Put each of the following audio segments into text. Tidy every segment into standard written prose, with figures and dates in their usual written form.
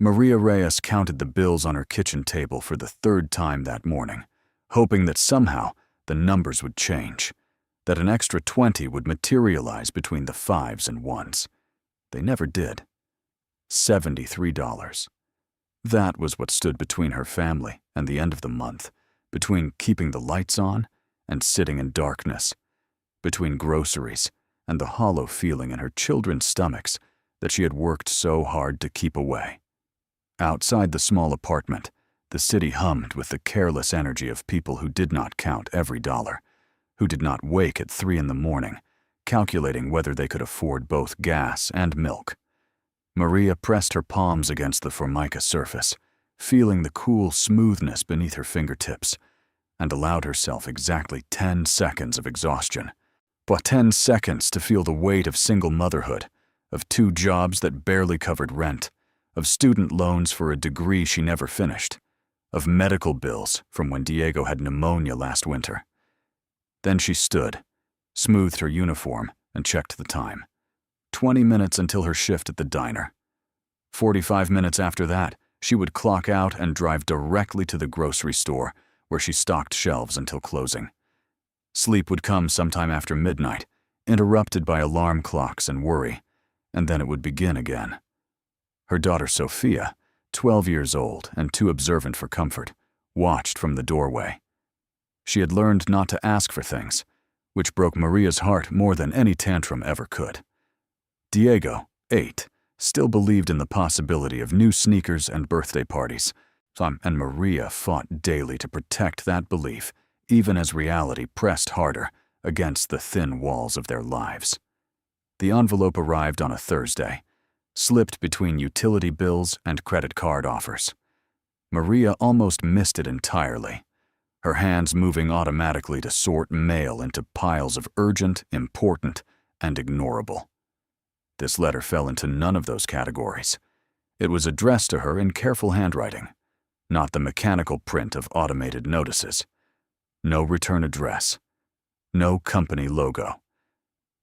Maria Reyes counted the bills on her kitchen table for the third time that morning, hoping that somehow the numbers would change, that an extra 20 would materialize between the 5s and 1s. They never did. $73. That was what stood between her family and the end of the month, between keeping the lights on and sitting in darkness, between groceries and the hollow feeling in her children's stomachs that she had worked so hard to keep away. Outside the small apartment, the city hummed with the careless energy of people who did not count every dollar, who did not wake at 3 in the morning, calculating whether they could afford both gas and milk. Maria pressed her palms against the Formica surface, feeling the cool smoothness beneath her fingertips, and allowed herself exactly 10 seconds of exhaustion. But 10 seconds to feel the weight of single motherhood, of 2 jobs that barely covered rent, of student loans for a degree she never finished, of medical bills from when Diego had pneumonia last winter. Then she stood, smoothed her uniform, and checked the time. 20 minutes until her shift at the diner. 45 minutes after that, she would clock out and drive directly to the grocery store, where she stocked shelves until closing. Sleep would come sometime after midnight, interrupted by alarm clocks and worry, and then it would begin again. Her daughter Sophia, 12 years old and too observant for comfort, watched from the doorway. She had learned not to ask for things, which broke Maria's heart more than any tantrum ever could. Diego, 8, still believed in the possibility of new sneakers and birthday parties, and Maria fought daily to protect that belief, even as reality pressed harder against the thin walls of their lives. The envelope arrived on a Thursday, slipped between utility bills and credit card offers. Maria almost missed it entirely, her hands moving automatically to sort mail into piles of urgent, important, and ignorable. This letter fell into none of those categories. It was addressed to her in careful handwriting, not the mechanical print of automated notices. No return address. No company logo.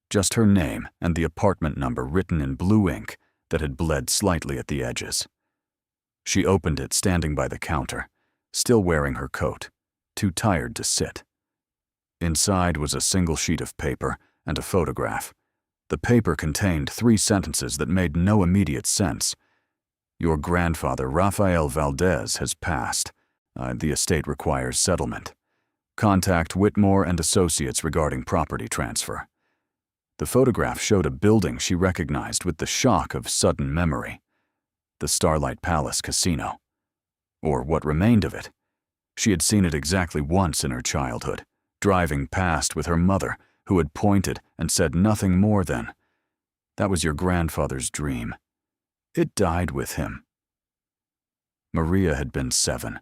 Just her name and the apartment number written in blue ink that had bled slightly at the edges. She opened it standing by the counter, still wearing her coat, too tired to sit. Inside was a single sheet of paper and a photograph. The paper contained 3 sentences that made no immediate sense. Your grandfather, Rafael Valdez, has passed. The estate requires settlement. Contact Whitmore and Associates regarding property transfer. The photograph showed a building she recognized with the shock of sudden memory. The Starlight Palace Casino. Or what remained of it. She had seen it exactly once in her childhood, driving past with her mother, who had pointed and said nothing more than, "That was your grandfather's dream. It died with him." Maria had been 7.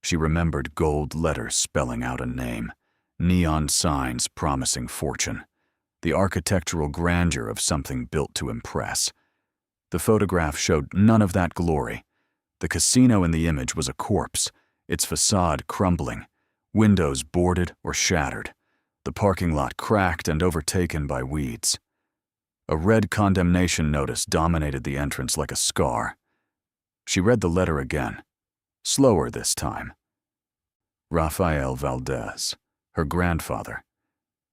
She remembered gold letters spelling out a name, neon signs promising fortune, the architectural grandeur of something built to impress. The photograph showed none of that glory. The casino in the image was a corpse, its facade crumbling, windows boarded or shattered, the parking lot cracked and overtaken by weeds. A red condemnation notice dominated the entrance like a scar. She read the letter again, slower this time. Rafael Valdez, her grandfather,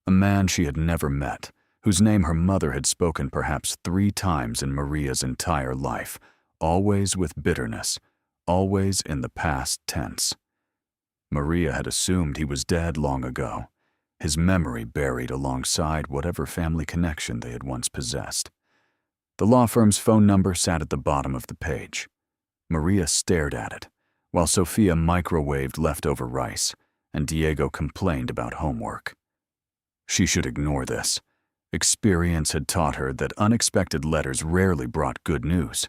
a man she had never met, whose name her mother had spoken perhaps 3 times in Maria's entire life, always with bitterness, always in the past tense. Maria had assumed he was dead long ago, his memory buried alongside whatever family connection they had once possessed. The law firm's phone number sat at the bottom of the page. Maria stared at it, while Sophia microwaved leftover rice, and Diego complained about homework. She should ignore this. Experience had taught her that unexpected letters rarely brought good news.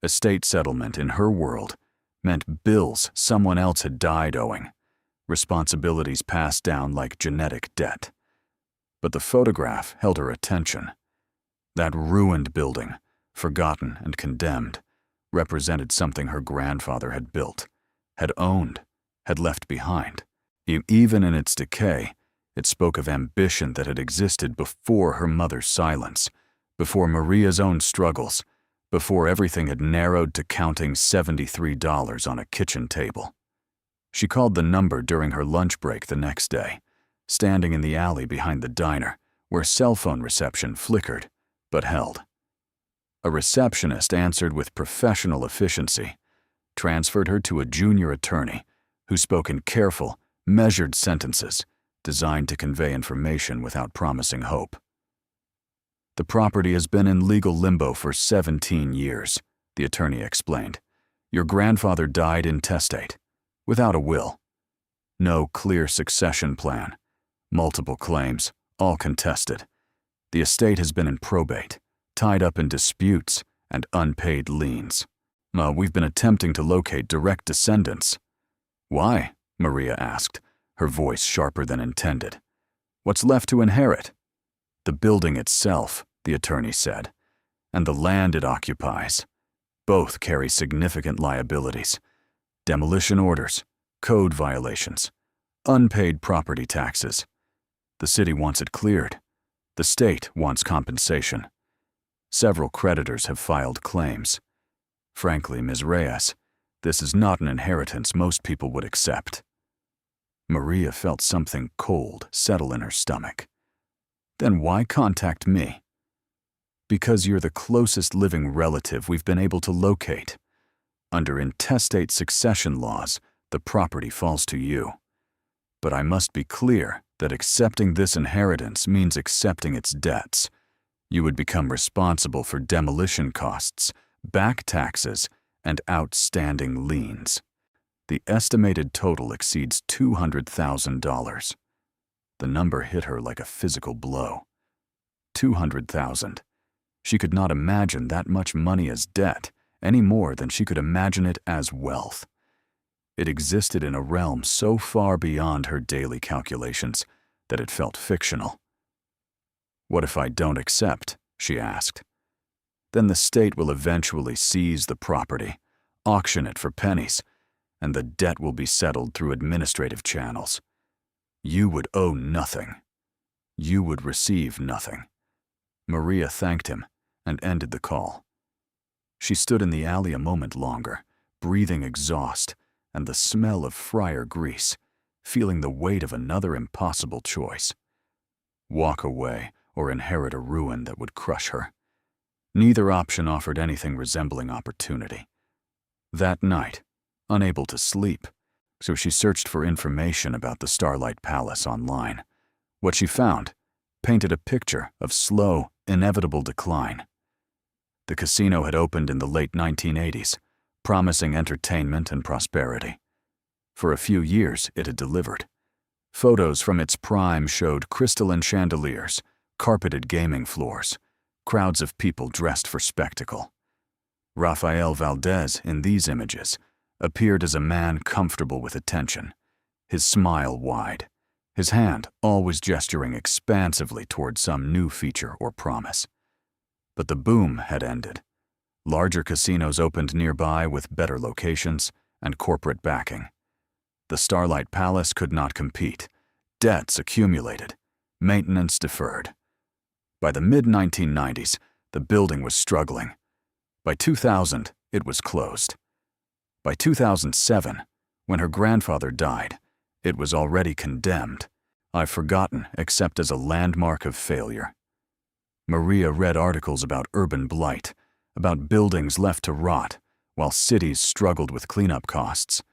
Estate settlement in her world meant bills someone else had died owing, responsibilities passed down like genetic debt. But the photograph held her attention. That ruined building, forgotten and condemned, represented something her grandfather had built, had owned, had left behind. Even in its decay, it spoke of ambition that had existed before her mother's silence, before Maria's own struggles, before everything had narrowed to counting $73 on a kitchen table. She called the number during her lunch break the next day, standing in the alley behind the diner, where cell phone reception flickered, but held. A receptionist answered with professional efficiency, transferred her to a junior attorney who spoke in careful, measured sentences designed to convey information without promising hope. The property has been in legal limbo for 17 years, the attorney explained. Your grandfather died intestate, without a will. No clear succession plan. Multiple claims, all contested. The estate has been in probate, tied up in disputes and unpaid liens. We've been attempting to locate direct descendants. Why? Maria asked, her voice sharper than intended. What's left to inherit? The building itself, the attorney said, and the land it occupies. Both carry significant liabilities. Demolition orders, code violations, unpaid property taxes. The city wants it cleared. The state wants compensation. Several creditors have filed claims. Frankly, Ms. Reyes, this is not an inheritance most people would accept. Maria felt something cold settle in her stomach. Then why contact me? Because you're the closest living relative we've been able to locate. Under intestate succession laws, the property falls to you. But I must be clear that accepting this inheritance means accepting its debts. You would become responsible for demolition costs, back taxes, and outstanding liens. The estimated total exceeds $200,000. The number hit her like a physical blow. $200,000. She could not imagine that much money as debt, any more than she could imagine it as wealth. It existed in a realm so far beyond her daily calculations that it felt fictional. What if I don't accept? She asked. Then the state will eventually seize the property, auction it for pennies, and the debt will be settled through administrative channels. You would owe nothing. You would receive nothing. Maria thanked him and ended the call. She stood in the alley a moment longer, breathing exhaust and the smell of fryer grease, feeling the weight of another impossible choice. Walk away or inherit a ruin that would crush her. Neither option offered anything resembling opportunity. That night, unable to sleep, so she searched for information about the Starlight Palace online. What she found painted a picture of slow, inevitable decline. The casino had opened in the late 1980s, promising entertainment and prosperity. For a few years, it had delivered. Photos from its prime showed crystalline chandeliers, carpeted gaming floors, crowds of people dressed for spectacle. Rafael Valdez, in these images, appeared as a man comfortable with attention, his smile wide, his hand always gesturing expansively toward some new feature or promise. But the boom had ended. Larger casinos opened nearby with better locations and corporate backing. The Starlight Palace could not compete. Debts accumulated, maintenance deferred. By the mid-1990s, the building was struggling. By 2000, it was closed. By 2007, when her grandfather died, it was already condemned. I've forgotten except as a landmark of failure. Maria read articles about urban blight, about buildings left to rot, while cities struggled with cleanup costs.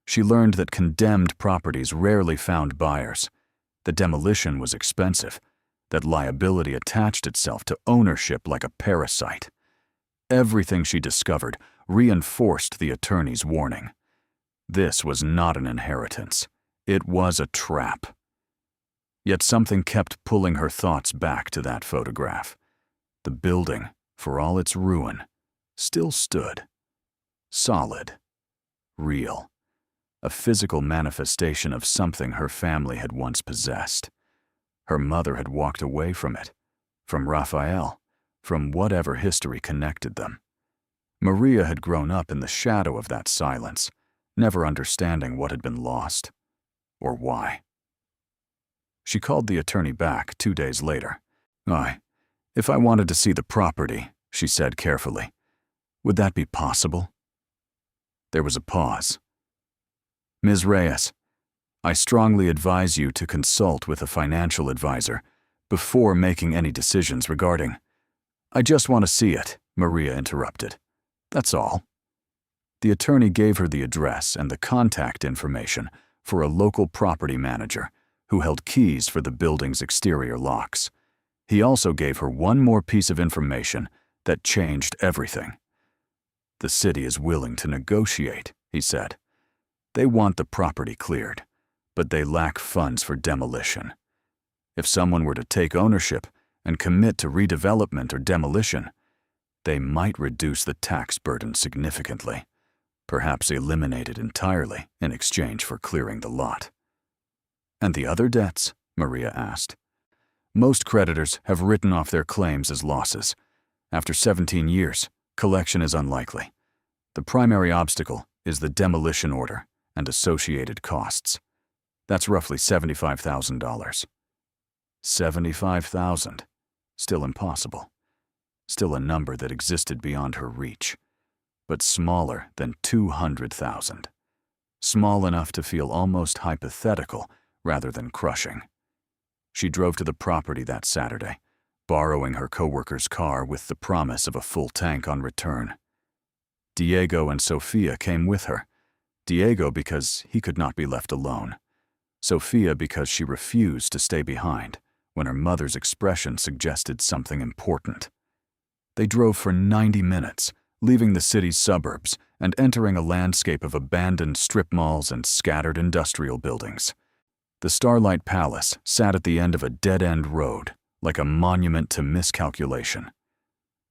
She learned that condemned properties rarely found buyers, that demolition was expensive, that liability attached itself to ownership like a parasite. Everything she discovered reinforced the attorney's warning. This was not an inheritance. It was a trap. Yet something kept pulling her thoughts back to that photograph. The building, for all its ruin, still stood. Solid. Real. A physical manifestation of something her family had once possessed. Her mother had walked away from it, from Raphael, from whatever history connected them. Maria had grown up in the shadow of that silence, never understanding what had been lost, or why. She called the attorney back 2 days later. If I wanted to see the property, she said carefully, Would that be possible? There was a pause. Ms. Reyes, I strongly advise you to consult with a financial advisor before making any decisions regarding. I just want to see it, Maria interrupted. That's all. The attorney gave her the address and the contact information for a local property manager who held keys for the building's exterior locks. He also gave her one more piece of information that changed everything. The city is willing to negotiate, he said. They want the property cleared, but they lack funds for demolition. If someone were to take ownership and commit to redevelopment or demolition, they might reduce the tax burden significantly, perhaps eliminate it entirely in exchange for clearing the lot. And the other debts? Maria asked. Most creditors have written off their claims as losses. After 17 years, collection is unlikely. The primary obstacle is the demolition order and associated costs. That's roughly $75,000. $75,000. Still impossible. Still a number that existed beyond her reach, but smaller than 200,000. Small enough to feel almost hypothetical rather than crushing. She drove to the property that Saturday, borrowing her coworker's car with the promise of a full tank on return. Diego and Sofia came with her. Diego because he could not be left alone. Sofia because she refused to stay behind when her mother's expression suggested something important. They drove for 90 minutes, leaving the city's suburbs and entering a landscape of abandoned strip malls and scattered industrial buildings. The Starlight Palace sat at the end of a dead-end road, like a monument to miscalculation.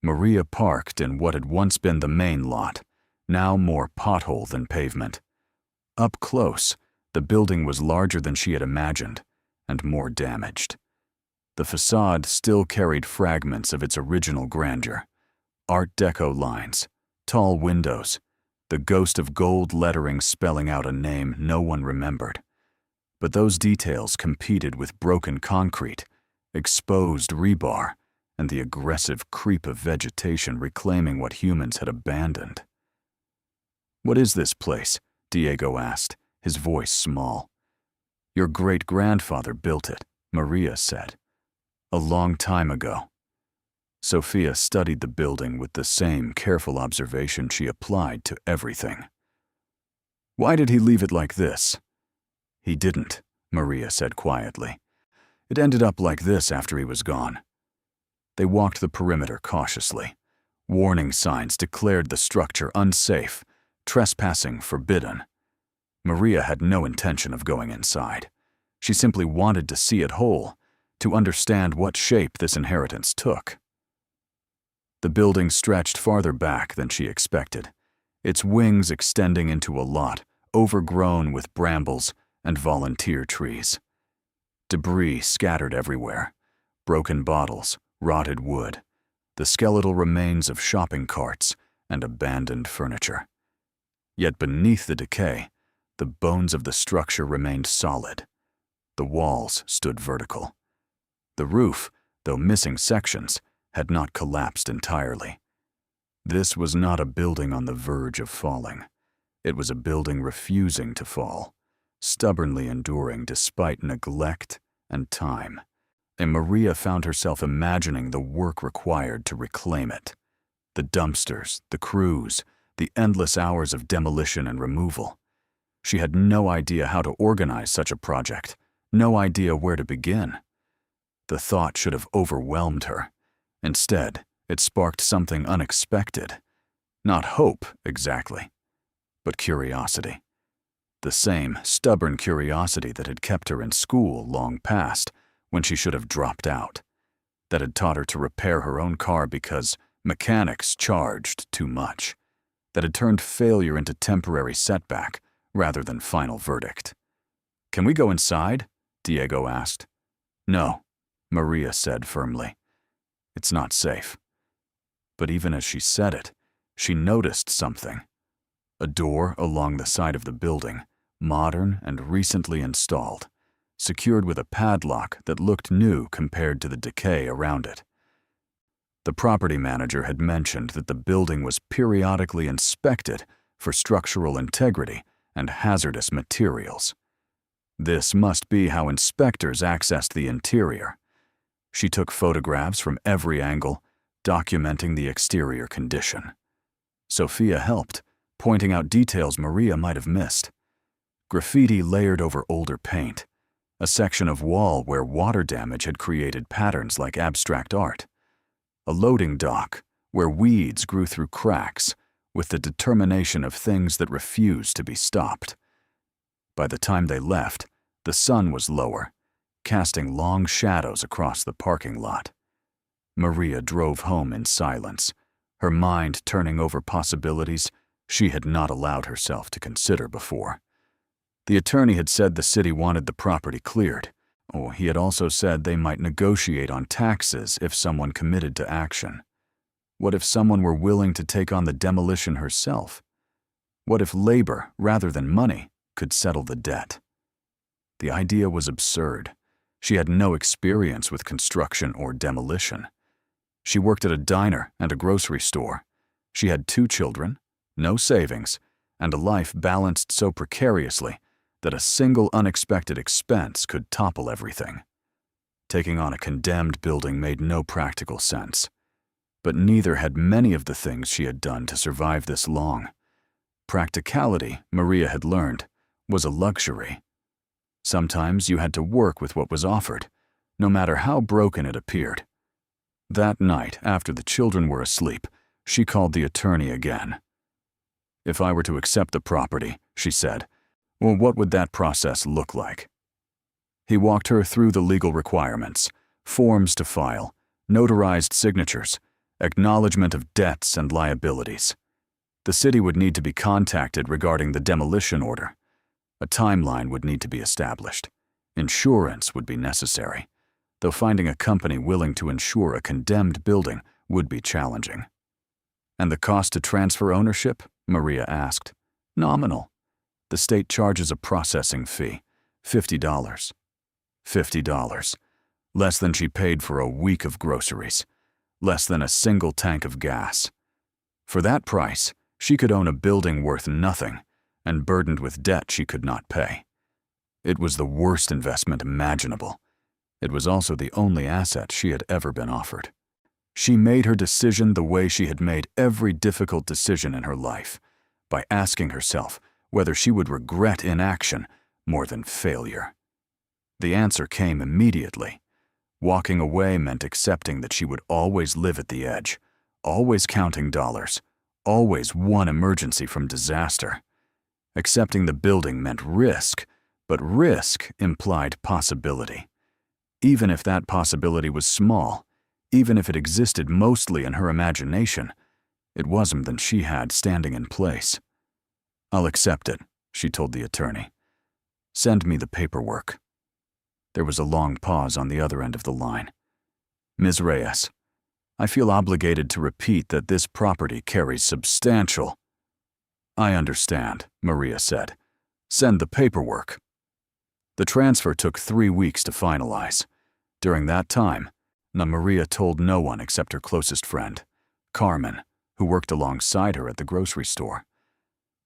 Maria parked in what had once been the main lot, now more pothole than pavement. Up close, the building was larger than she had imagined, and more damaged. The facade still carried fragments of its original grandeur. Art Deco lines, tall windows, the ghost of gold lettering spelling out a name no one remembered. But those details competed with broken concrete, exposed rebar, and the aggressive creep of vegetation reclaiming what humans had abandoned. "What is this place?" Diego asked, his voice small. "Your great-grandfather built it," Maria said. "A long time ago." Sofia studied the building with the same careful observation she applied to everything. "Why did he leave it like this?" "He didn't," Maria said quietly. "It ended up like this after he was gone." They walked the perimeter cautiously. Warning signs declared the structure unsafe, trespassing forbidden. Maria had no intention of going inside. She simply wanted to see it whole, to understand what shape this inheritance took. The building stretched farther back than she expected, its wings extending into a lot overgrown with brambles and volunteer trees. Debris scattered everywhere, broken bottles, rotted wood, the skeletal remains of shopping carts, and abandoned furniture. Yet beneath the decay, the bones of the structure remained solid. The walls stood vertical. The roof, though missing sections, had not collapsed entirely. This was not a building on the verge of falling. It was a building refusing to fall, stubbornly enduring despite neglect and time. And Maria found herself imagining the work required to reclaim it. The dumpsters, the crews, the endless hours of demolition and removal. She had no idea how to organize such a project, no idea where to begin. The thought should have overwhelmed her. Instead, it sparked something unexpected. Not hope, exactly, but curiosity. The same stubborn curiosity that had kept her in school long past, when she should have dropped out. That had taught her to repair her own car because mechanics charged too much. That had turned failure into temporary setback rather than final verdict. "Can we go inside?" Diego asked. "No," Maria said firmly. "It's not safe." But even as she said it, she noticed something. A door along the side of the building, modern and recently installed, secured with a padlock that looked new compared to the decay around it. The property manager had mentioned that the building was periodically inspected for structural integrity and hazardous materials. This must be how inspectors accessed the interior. She took photographs from every angle, documenting the exterior condition. Sophia helped, pointing out details Maria might have missed. Graffiti layered over older paint, a section of wall where water damage had created patterns like abstract art, a loading dock where weeds grew through cracks with the determination of things that refused to be stopped. By the time they left, the sun was lower, casting long shadows across the parking lot. Maria drove home in silence, her mind turning over possibilities she had not allowed herself to consider before. The attorney had said the city wanted the property cleared. He had also said they might negotiate on taxes if someone committed to action. What if someone were willing to take on the demolition herself? What if labor, rather than money, could settle the debt? The idea was absurd. She had no experience with construction or demolition. She worked at a diner and a grocery store. She had 2 children, no savings, and a life balanced so precariously that a single unexpected expense could topple everything. Taking on a condemned building made no practical sense. But neither had many of the things she had done to survive this long. Practicality, Maria had learned, was a luxury. Sometimes you had to work with what was offered, no matter how broken it appeared. That night, after the children were asleep, she called the attorney again. "If I were to accept the property," she said, "what would that process look like?" He walked her through the legal requirements, forms to file, notarized signatures, acknowledgement of debts and liabilities. The city would need to be contacted regarding the demolition order. A timeline would need to be established. Insurance would be necessary, though finding a company willing to insure a condemned building would be challenging. "And the cost to transfer ownership?" Maria asked. "Nominal. The state charges a processing fee, $50. $50. Less than she paid for a week of groceries. Less than a single tank of gas. For that price, she could own a building worth nothing and burdened with debt she could not pay. It was the worst investment imaginable. It was also the only asset she had ever been offered. She made her decision the way she had made every difficult decision in her life, by asking herself whether she would regret inaction more than failure. The answer came immediately. Walking away meant accepting that she would always live at the edge, always counting dollars, always one emergency from disaster. Accepting the building meant risk, but risk implied possibility. Even if that possibility was small, even if it existed mostly in her imagination, it was more than she had standing in place. "I'll accept it," she told the attorney. "Send me the paperwork." There was a long pause on the other end of the line. "Ms. Reyes, I feel obligated to repeat that this property carries substantial—" "I understand," Maria said. "Send the paperwork." The transfer took 3 weeks to finalize. During that time, Maria told no one except her closest friend, Carmen, who worked alongside her at the grocery store.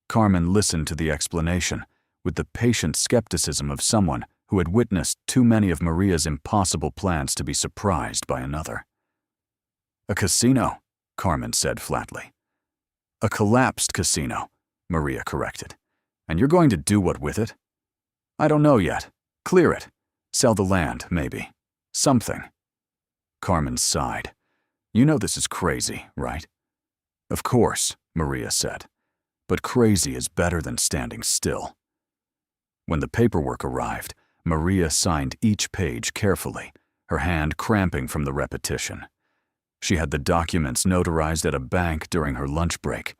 Carmen listened to the explanation with the patient skepticism of someone who had witnessed too many of Maria's impossible plans to be surprised by another. "A casino," Carmen said flatly. "A collapsed casino," Maria corrected. "And you're going to do what with it?" "I don't know yet. Clear it. Sell the land, maybe. Something." Carmen sighed. "You know this is crazy, right?" "Of course," Maria said. "But crazy is better than standing still." When the paperwork arrived, Maria signed each page carefully, her hand cramping from the repetition. She had the documents notarized at a bank during her lunch break,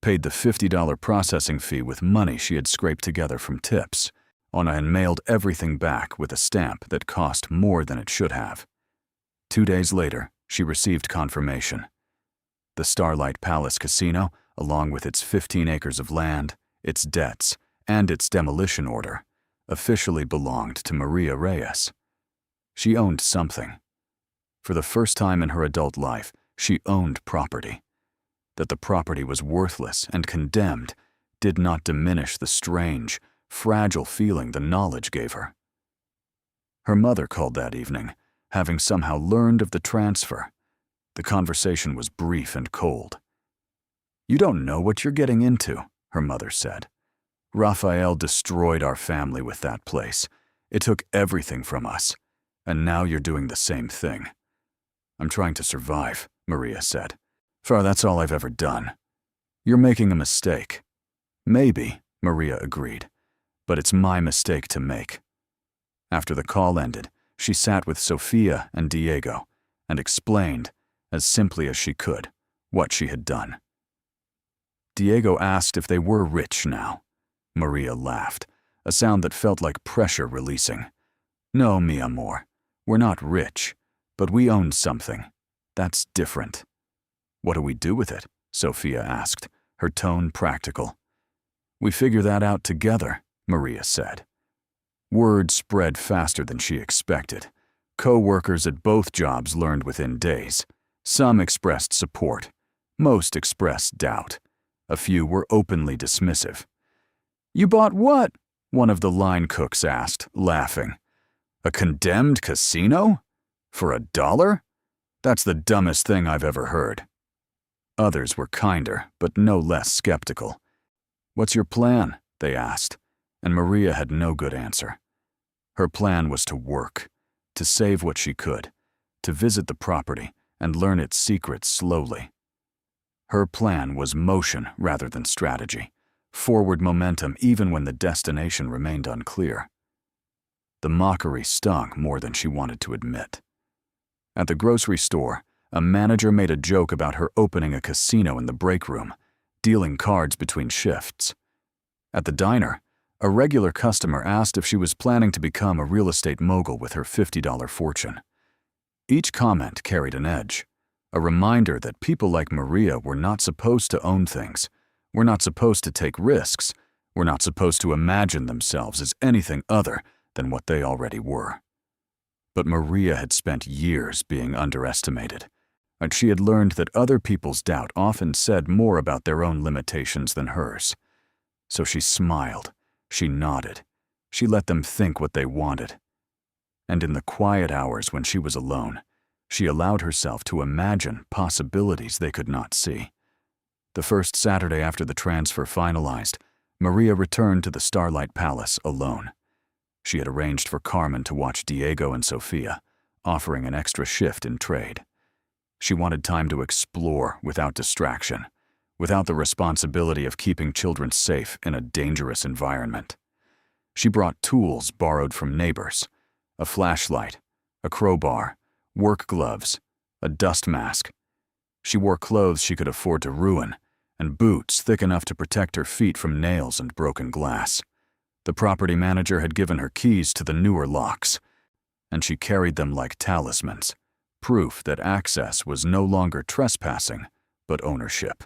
paid the $50 processing fee with money she had scraped together from tips, and mailed everything back with a stamp that cost more than it should have. 2 days later, she received confirmation. The Starlight Palace Casino, along with its 15 acres of land, its debts, and its demolition order, officially belonged to Maria Reyes. She owned something. For the first time in her adult life, she owned property. That the property was worthless and condemned did not diminish the strange, fragile feeling the knowledge gave her. Her mother called that evening, having somehow learned of the transfer. The conversation was brief and cold. "You don't know what you're getting into," her mother said. "Raphael destroyed our family with that place. It took everything from us, and now you're doing the same thing." "I'm trying to survive," Maria said. "For that's all I've ever done." "You're making a mistake." "Maybe," Maria agreed, "but it's my mistake to make." After the call ended, she sat with Sofia and Diego and explained, as simply as she could, what she had done. Diego asked if they were rich now. Maria laughed, a sound that felt like pressure releasing. "No, mi amor, we're not rich, but we own something. That's different." "What do we do with it?" Sofia asked, her tone practical. "We figure that out together," Maria said. Word spread faster than she expected. Co-workers at both jobs learned within days. Some expressed support. Most expressed doubt. A few were openly dismissive. "You bought what?" one of the line cooks asked, laughing. "A condemned casino? For $1? That's the dumbest thing I've ever heard." Others were kinder, but no less skeptical. "What's your plan?" they asked, and Maria had no good answer. Her plan was to work, to save what she could, to visit the property and learn its secrets slowly. Her plan was motion rather than strategy, forward momentum even when the destination remained unclear. The mockery stung more than she wanted to admit. At the grocery store, a manager made a joke about her opening a casino in the break room, dealing cards between shifts. At the diner, a regular customer asked if she was planning to become a real estate mogul with her $50 fortune. Each comment carried an edge, a reminder that people like Maria were not supposed to own things, were not supposed to take risks, were not supposed to imagine themselves as anything other than what they already were. But Maria had spent years being underestimated, and she had learned that other people's doubt often said more about their own limitations than hers. So she smiled, she nodded, she let them think what they wanted. And in the quiet hours when she was alone, she allowed herself to imagine possibilities they could not see. The first Saturday after the transfer finalized, Maria returned to the Starlight Palace alone. She had arranged for Carmen to watch Diego and Sofia, offering an extra shift in trade. She wanted time to explore without distraction, without the responsibility of keeping children safe in a dangerous environment. She brought tools borrowed from neighbors, a flashlight, a crowbar, work gloves, a dust mask. She wore clothes she could afford to ruin, and boots thick enough to protect her feet from nails and broken glass. The property manager had given her keys to the newer locks, and she carried them like talismans, proof that access was no longer trespassing, but ownership.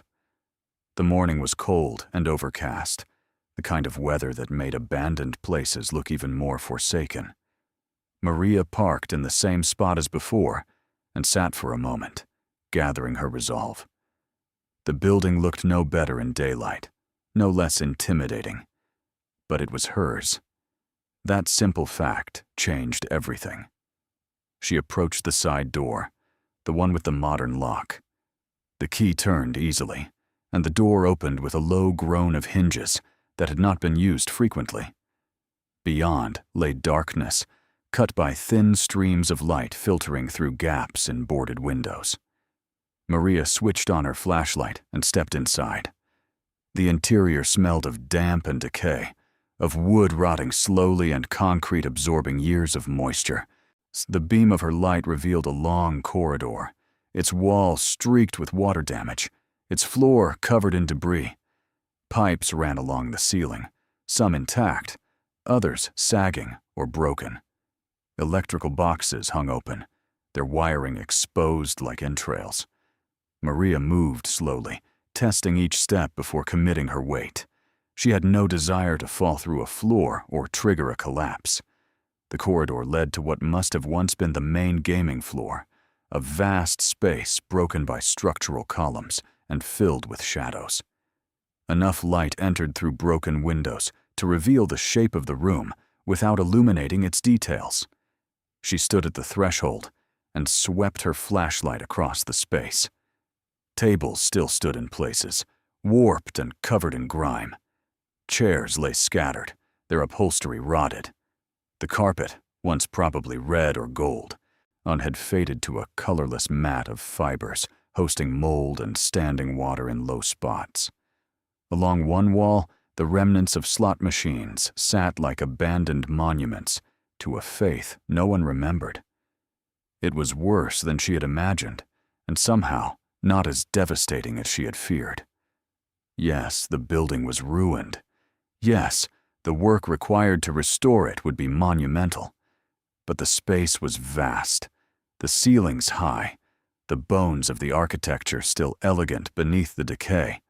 The morning was cold and overcast, the kind of weather that made abandoned places look even more forsaken. Maria parked in the same spot as before and sat for a moment, gathering her resolve. The building looked no better in daylight, no less intimidating, but it was hers. That simple fact changed everything. She approached the side door, the one with the modern lock. The key turned easily, and the door opened with a low groan of hinges that had not been used frequently. Beyond lay darkness, cut by thin streams of light filtering through gaps in boarded windows. Maria switched on her flashlight and stepped inside. The interior smelled of damp and decay, of wood rotting slowly and concrete absorbing years of moisture. The beam of her light revealed a long corridor, its walls streaked with water damage, its floor covered in debris. Pipes ran along the ceiling, some intact, others sagging or broken. Electrical boxes hung open, their wiring exposed like entrails. Maria moved slowly, testing each step before committing her weight. She had no desire to fall through a floor or trigger a collapse. The corridor led to what must have once been the main gaming floor, a vast space broken by structural columns and filled with shadows. Enough light entered through broken windows to reveal the shape of the room without illuminating its details. She stood at the threshold and swept her flashlight across the space. Tables still stood in places, warped and covered in grime. Chairs lay scattered, their upholstery rotted. The carpet, once probably red or gold, had faded to a colorless mat of fibers, hosting mold and standing water in low spots. Along one wall, the remnants of slot machines sat like abandoned monuments to a faith no one remembered. It was worse than she had imagined, and somehow not as devastating as she had feared. Yes, the building was ruined. Yes, the work required to restore it would be monumental. But the space was vast, the ceilings high, the bones of the architecture still elegant beneath the decay.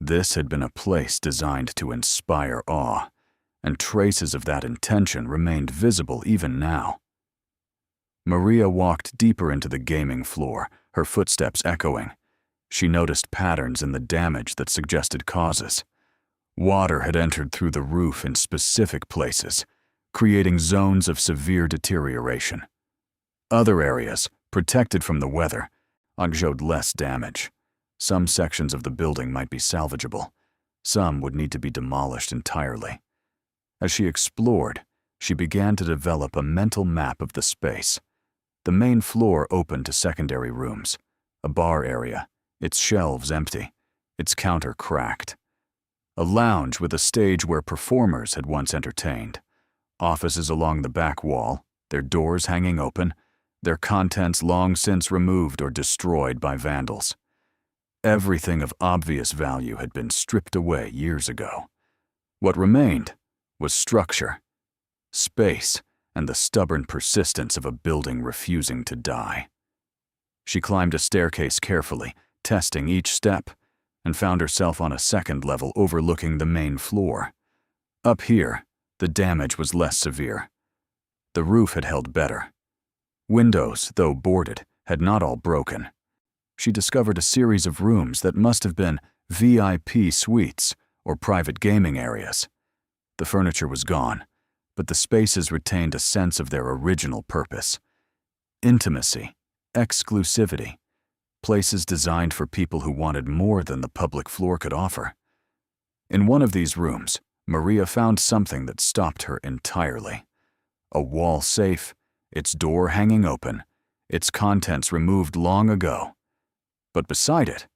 This had been a place designed to inspire awe, and traces of that intention remained visible even now. Maria walked deeper into the gaming floor, her footsteps echoing. She noticed patterns in the damage that suggested causes. Water had entered through the roof in specific places, creating zones of severe deterioration. Other areas, protected from the weather, showed less damage. Some sections of the building might be salvageable. Some would need to be demolished entirely. As she explored, she began to develop a mental map of the space. The main floor opened to secondary rooms, a bar area, its shelves empty, its counter cracked. A lounge with a stage where performers had once entertained. Offices along the back wall, their doors hanging open, their contents long since removed or destroyed by vandals. Everything of obvious value had been stripped away years ago. What remained was structure, space, and the stubborn persistence of a building refusing to die. She climbed a staircase carefully, testing each step, and found herself on a second level overlooking the main floor. Up here, the damage was less severe. The roof had held better. Windows, though boarded, had not all broken. She discovered a series of rooms that must have been VIP suites or private gaming areas. The furniture was gone, but the spaces retained a sense of their original purpose. Intimacy, exclusivity, places designed for people who wanted more than the public floor could offer. In one of these rooms, Maria found something that stopped her entirely. A wall safe, its door hanging open, its contents removed long ago. But beside it,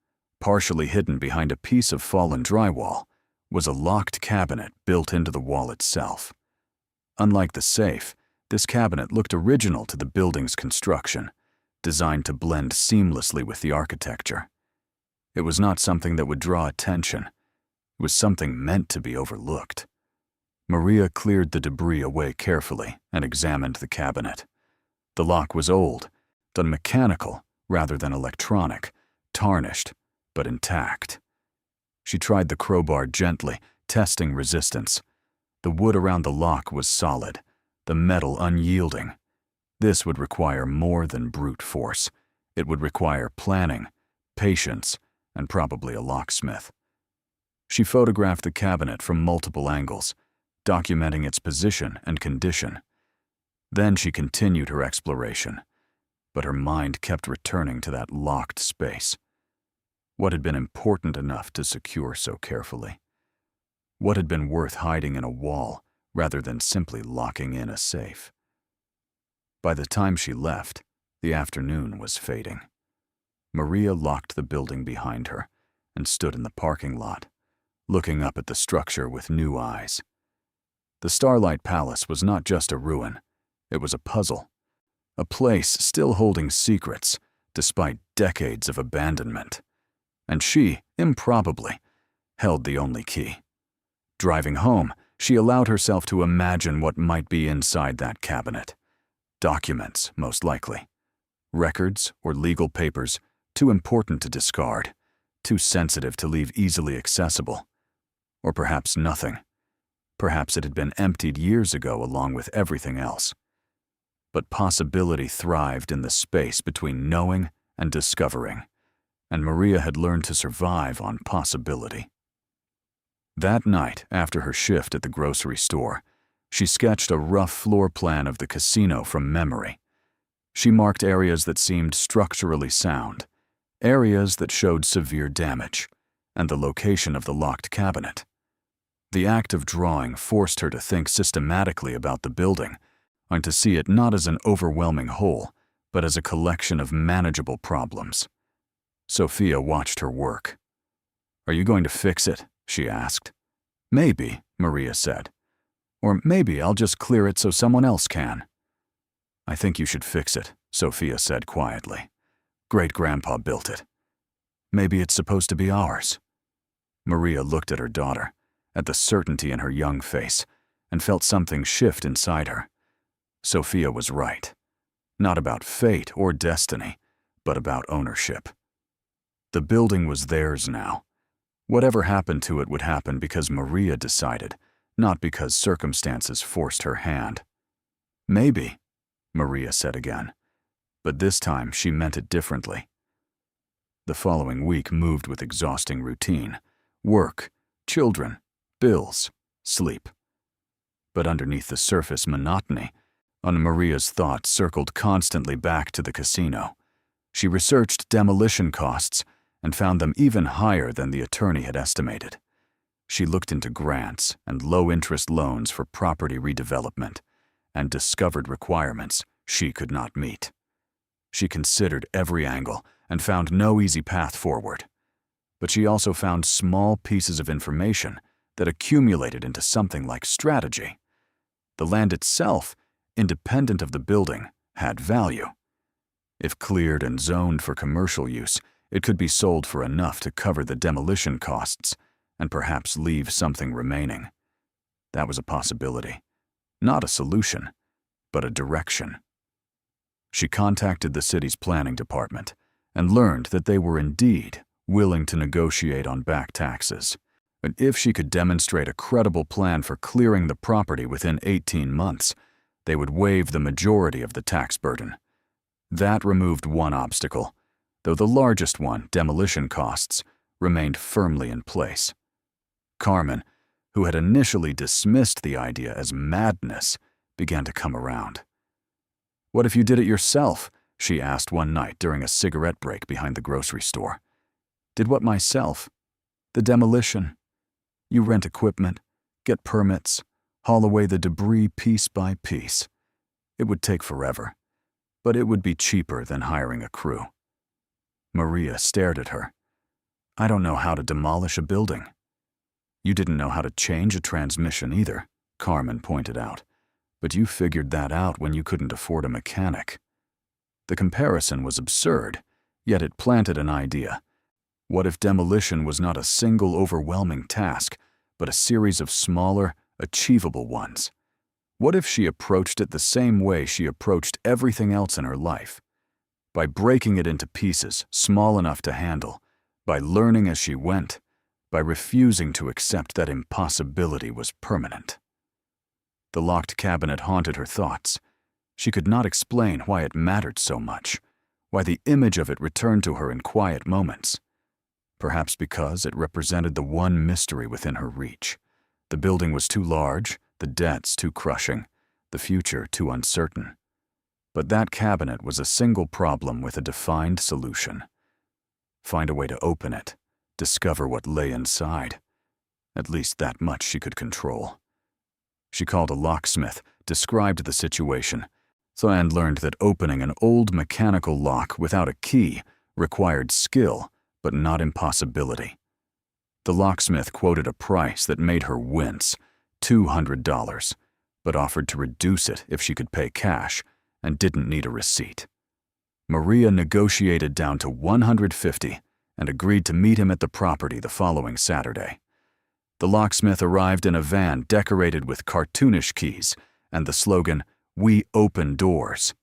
partially hidden behind a piece of fallen drywall, was a locked cabinet built into the wall itself. Unlike the safe, this cabinet looked original to the building's construction, designed to blend seamlessly with the architecture. It was not something that would draw attention. It was something meant to be overlooked. Maria cleared the debris away carefully and examined the cabinet. The lock was old, done mechanical rather than electronic, tarnished, but intact. She tried the crowbar gently, testing resistance. The wood around the lock was solid, the metal unyielding. This would require more than brute force. It would require planning, patience, and probably a locksmith. She photographed the cabinet from multiple angles, documenting its position and condition. Then she continued her exploration, but her mind kept returning to that locked space. What had been important enough to secure so carefully? What had been worth hiding in a wall rather than simply locking in a safe? By the time she left, the afternoon was fading. Maria locked the building behind her and stood in the parking lot, looking up at the structure with new eyes. The Starlight Palace was not just a ruin, it was a puzzle, a place still holding secrets despite decades of abandonment. And she, improbably, held the only key. Driving home, she allowed herself to imagine what might be inside that cabinet. Documents, most likely. Records or legal papers, too important to discard, too sensitive to leave easily accessible. Or perhaps nothing. Perhaps it had been emptied years ago along with everything else. But possibility thrived in the space between knowing and discovering, and Maria had learned to survive on possibility. That night, after her shift at the grocery store, she sketched a rough floor plan of the casino from memory. She marked areas that seemed structurally sound, areas that showed severe damage, and the location of the locked cabinet. The act of drawing forced her to think systematically about the building, and to see it not as an overwhelming whole, but as a collection of manageable problems. Sophia watched her work. "Are you going to fix it?" she asked. "Maybe," Maria said. "Or maybe I'll just clear it so someone else can." "I think you should fix it," Sophia said quietly. "Great-grandpa built it. Maybe it's supposed to be ours." Maria looked at her daughter, at the certainty in her young face, and felt something shift inside her. Sophia was right. Not about fate or destiny, but about ownership. The building was theirs now. Whatever happened to it would happen because Maria decided, not because circumstances forced her hand. "Maybe," Maria said again, but this time she meant it differently. The following week moved with exhausting routine: work, children, bills, sleep. But underneath the surface monotony, Maria's thoughts circled constantly back to the casino. She researched demolition costs and found them even higher than the attorney had estimated. She looked into grants and low-interest loans for property redevelopment and discovered requirements she could not meet. She considered every angle and found no easy path forward. But she also found small pieces of information that accumulated into something like strategy. The land itself, independent of the building, had value. If cleared and zoned for commercial use, it could be sold for enough to cover the demolition costs and perhaps leave something remaining. That was a possibility. Not a solution, but a direction. She contacted the city's planning department and learned that they were indeed willing to negotiate on back taxes. But if she could demonstrate a credible plan for clearing the property within 18 months, they would waive the majority of the tax burden. That removed one obstacle, though the largest one, demolition costs, remained firmly in place. Carmen, who had initially dismissed the idea as madness, began to come around. "What if you did it yourself?" she asked one night during a cigarette break behind the grocery store. "Did what myself? The demolition. You rent equipment, get permits, haul away the debris piece by piece. It would take forever, but it would be cheaper than hiring a crew." Maria stared at her. "I don't know how to demolish a building." "You didn't know how to change a transmission either," Carmen pointed out. "But you figured that out when you couldn't afford a mechanic." The comparison was absurd, yet it planted an idea. What if demolition was not a single overwhelming task, but a series of smaller, achievable ones? What if she approached it the same way she approached everything else in her life? By breaking it into pieces small enough to handle, by learning as she went, by refusing to accept that impossibility was permanent. The locked cabinet haunted her thoughts. She could not explain why it mattered so much, why the image of it returned to her in quiet moments. Perhaps because it represented the one mystery within her reach. The building was too large, the debts too crushing, the future too uncertain. But that cabinet was a single problem with a defined solution. Find a way to open it, discover what lay inside. At least that much she could control. She called a locksmith, described the situation, and learned that opening an old mechanical lock without a key required skill, but not impossibility. The locksmith quoted a price that made her wince, $200, but offered to reduce it if she could pay cash and didn't need a receipt. Maria negotiated down to $150 and agreed to meet him at the property the following Saturday. The locksmith arrived in a van decorated with cartoonish keys and the slogan, "We open doors."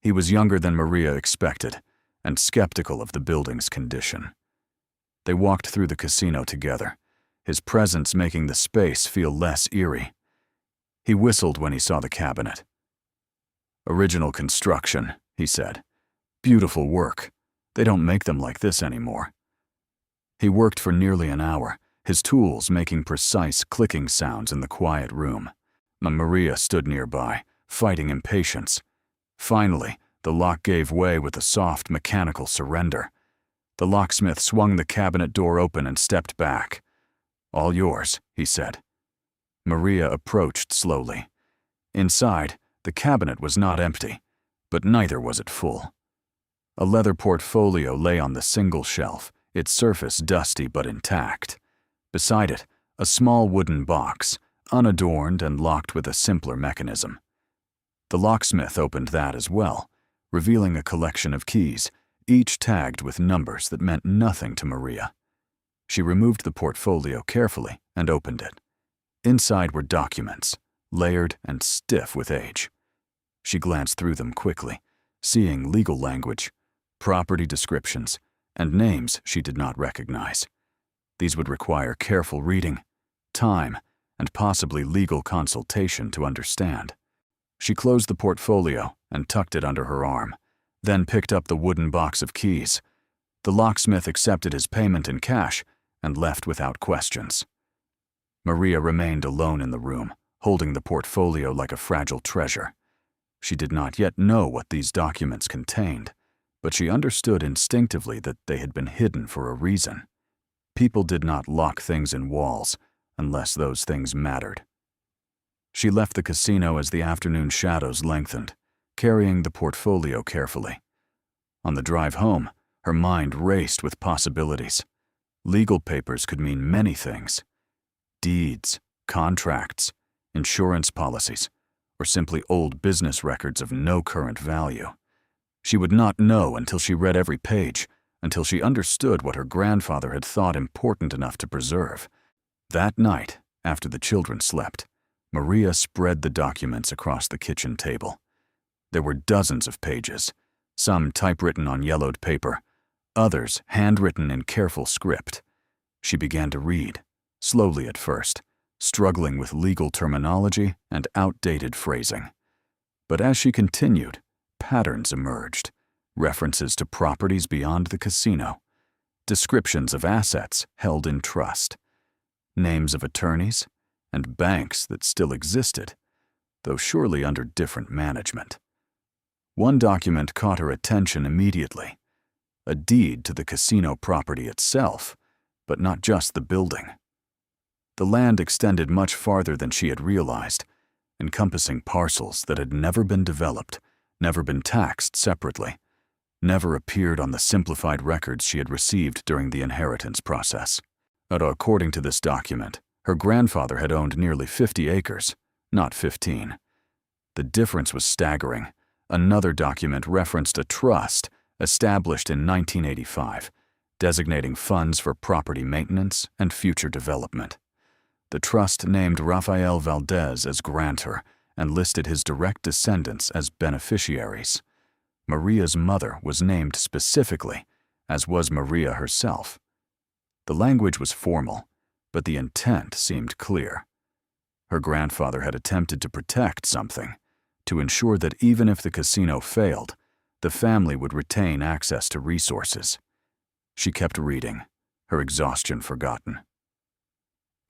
He was younger than Maria expected and skeptical of the building's condition. They walked through the casino together, his presence making the space feel less eerie. He whistled when he saw the cabinet. "Original construction," he said. "Beautiful work. They don't make them like this anymore." He worked for nearly an hour, his tools making precise clicking sounds in the quiet room. Maria stood nearby, fighting impatience. Finally, the lock gave way with a soft, mechanical surrender. The locksmith swung the cabinet door open and stepped back. "All yours," he said. Maria approached slowly. Inside, the cabinet was not empty, but neither was it full. A leather portfolio lay on the single shelf, its surface dusty but intact. Beside it, a small wooden box, unadorned and locked with a simpler mechanism. The locksmith opened that as well, revealing a collection of keys, each tagged with numbers that meant nothing to Maria. She removed the portfolio carefully and opened it. Inside were documents, layered and stiff with age. She glanced through them quickly, seeing legal language, property descriptions, and names she did not recognize. These would require careful reading, time, and possibly legal consultation to understand. She closed the portfolio and tucked it under her arm, then picked up the wooden box of keys. The locksmith accepted his payment in cash and left without questions. Maria remained alone in the room, holding the portfolio like a fragile treasure. She did not yet know what these documents contained, but she understood instinctively that they had been hidden for a reason. People did not lock things in walls unless those things mattered. She left the casino as the afternoon shadows lengthened, carrying the portfolio carefully. On the drive home, her mind raced with possibilities. Legal papers could mean many things. Deeds, contracts, insurance policies, or simply old business records of no current value. She would not know until she read every page, until she understood what her grandfather had thought important enough to preserve. That night, after the children slept, Maria spread the documents across the kitchen table. There were dozens of pages, some typewritten on yellowed paper, others handwritten in careful script. She began to read, slowly at first, struggling with legal terminology and outdated phrasing. But as she continued, patterns emerged, references to properties beyond the casino, descriptions of assets held in trust, names of attorneys, and banks that still existed, though surely under different management. One document caught her attention immediately, a deed to the casino property itself, but not just the building. The land extended much farther than she had realized, encompassing parcels that had never been developed, never been taxed separately, never appeared on the simplified records she had received during the inheritance process. According to this document, her grandfather had owned nearly 50 acres, not 15. The difference was staggering. Another document referenced a trust established in 1985, designating funds for property maintenance and future development. The trust named Rafael Valdez as grantor and listed his direct descendants as beneficiaries. Maria's mother was named specifically, as was Maria herself. The language was formal, but the intent seemed clear. Her grandfather had attempted to protect something, to ensure that even if the casino failed, the family would retain access to resources. She kept reading, her exhaustion forgotten.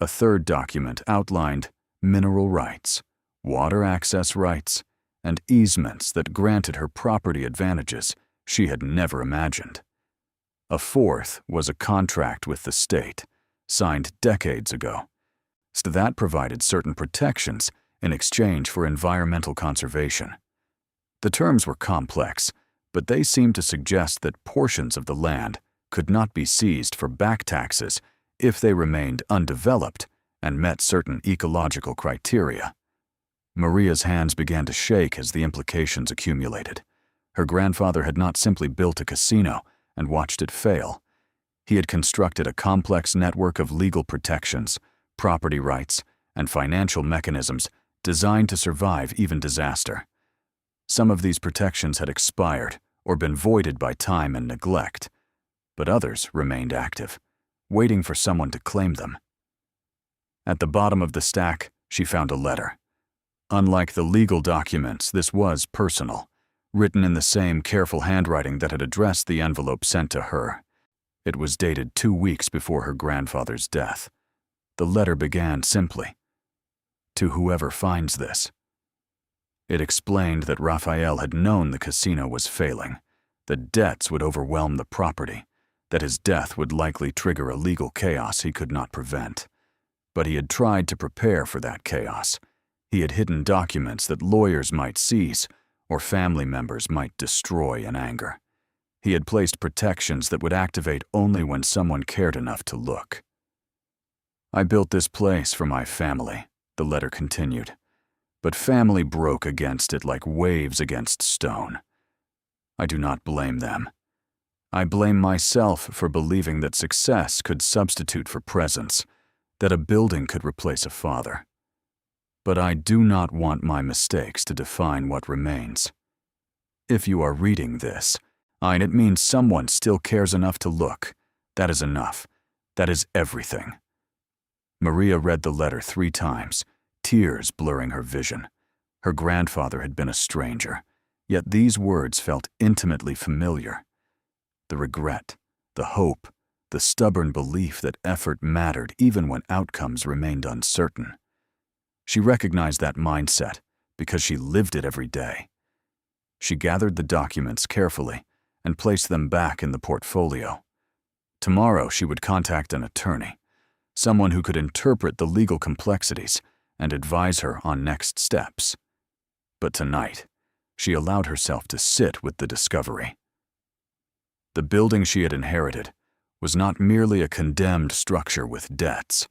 A third document outlined mineral rights, water access rights, and easements that granted her property advantages she had never imagined. A fourth was a contract with the state, signed decades ago. That provided certain protections in exchange for environmental conservation. The terms were complex, but they seemed to suggest that portions of the land could not be seized for back taxes if they remained undeveloped and met certain ecological criteria. Maria's hands began to shake as the implications accumulated. Her grandfather had not simply built a casino and watched it fail. He had constructed a complex network of legal protections, property rights, and financial mechanisms designed to survive even disaster. Some of these protections had expired or been voided by time and neglect, but others remained active, waiting for someone to claim them. At the bottom of the stack, she found a letter. Unlike the legal documents, this was personal, written in the same careful handwriting that had addressed the envelope sent to her. It was dated 2 weeks before her grandfather's death. The letter began simply, "To whoever finds this." It explained that Raphael had known the casino was failing, that debts would overwhelm the property, that his death would likely trigger a legal chaos he could not prevent. But he had tried to prepare for that chaos. He had hidden documents that lawyers might seize or family members might destroy in anger. He had placed protections that would activate only when someone cared enough to look. "I built this place for my family," the letter continued, "but family broke against it like waves against stone. I do not blame them. I blame myself for believing that success could substitute for presence, that a building could replace a father. But I do not want my mistakes to define what remains. If you are reading this, it means someone still cares enough to look. That is enough. That is everything." Maria read the letter 3 times, tears blurring her vision. Her grandfather had been a stranger, yet these words felt intimately familiar. The regret, the hope, the stubborn belief that effort mattered even when outcomes remained uncertain. She recognized that mindset because she lived it every day. She gathered the documents carefully and placed them back in the portfolio. Tomorrow she would contact an attorney, someone who could interpret the legal complexities and advise her on next steps. But tonight, she allowed herself to sit with the discovery. The building she had inherited was not merely a condemned structure with debts.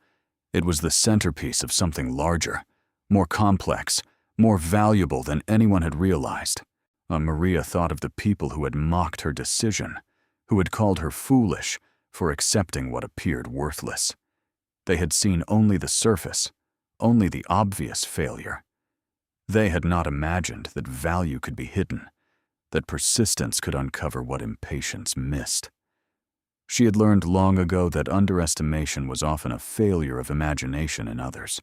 It was the centerpiece of something larger, more complex, more valuable than anyone had realized. Maria thought of the people who had mocked her decision, who had called her foolish for accepting what appeared worthless. They had seen only the surface, only the obvious failure. They had not imagined that value could be hidden, that persistence could uncover what impatience missed. She had learned long ago that underestimation was often a failure of imagination in others,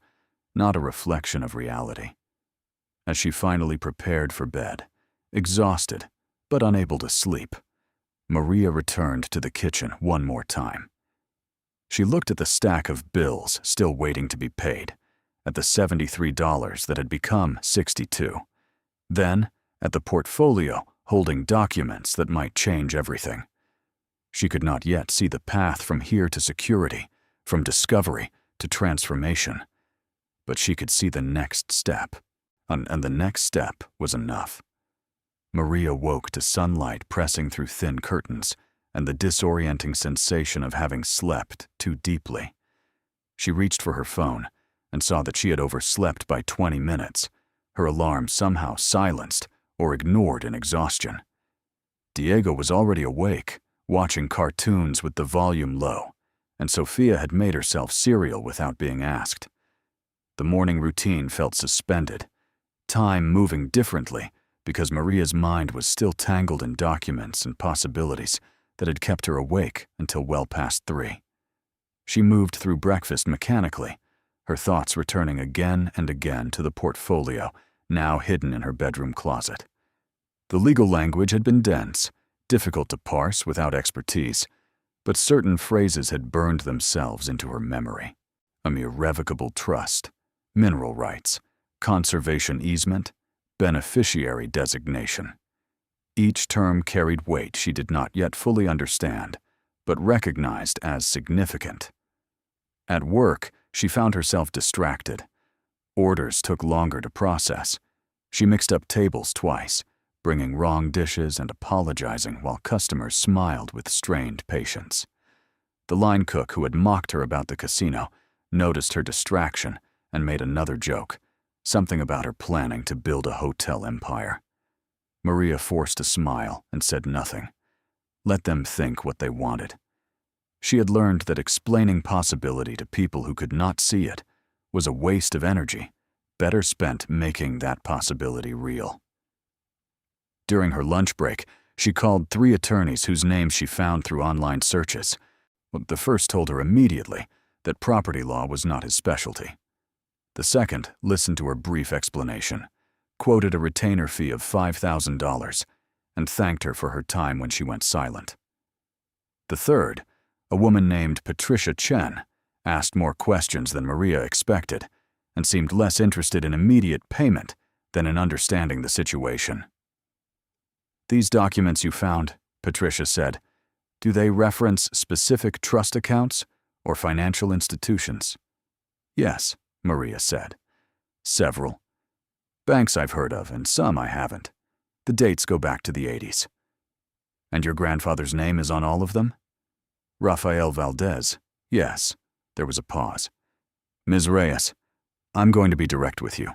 not a reflection of reality. As she finally prepared for bed, exhausted but unable to sleep, Maria returned to the kitchen one more time. She looked at the stack of bills still waiting to be paid, at the $73 that had become $62, then at the portfolio holding documents that might change everything. She could not yet see the path from here to security, from discovery to transformation, but she could see the next step, and the next step was enough. Maria woke to sunlight pressing through thin curtains and the disorienting sensation of having slept too deeply. She reached for her phone and saw that she had overslept by 20 minutes, her alarm somehow silenced or ignored in exhaustion. Diego was already awake, watching cartoons with the volume low, and Sophia had made herself cereal without being asked. The morning routine felt suspended, time moving differently because Maria's mind was still tangled in documents and possibilities that had kept her awake until well past 3. She moved through breakfast mechanically, her thoughts returning again and again to the portfolio, now hidden in her bedroom closet. The legal language had been dense, difficult to parse without expertise, but certain phrases had burned themselves into her memory. An irrevocable trust, mineral rights, conservation easement, beneficiary designation. Each term carried weight she did not yet fully understand, but recognized as significant. At work, she found herself distracted. Orders took longer to process. She mixed up tables twice, bringing wrong dishes and apologizing while customers smiled with strained patience. The line cook who had mocked her about the casino noticed her distraction and made another joke, something about her planning to build a hotel empire. Maria forced a smile and said nothing. Let them think what they wanted. She had learned that explaining possibility to people who could not see it was a waste of energy, better spent making that possibility real. During her lunch break, she called 3 attorneys whose names she found through online searches. The first told her immediately that property law was not his specialty. The second listened to her brief explanation, quoted a retainer fee of $5,000, and thanked her for her time when she went silent. The third, a woman named Patricia Chen, asked more questions than Maria expected and seemed less interested in immediate payment than in understanding the situation. "These documents you found," Patricia said, "do they reference specific trust accounts or financial institutions?" "Yes," Maria said. "Several. Banks I've heard of and some I haven't. The dates go back to the 80s. "And your grandfather's name is on all of them?" "Rafael Valdez. Yes." There was a pause. "Ms. Reyes, I'm going to be direct with you.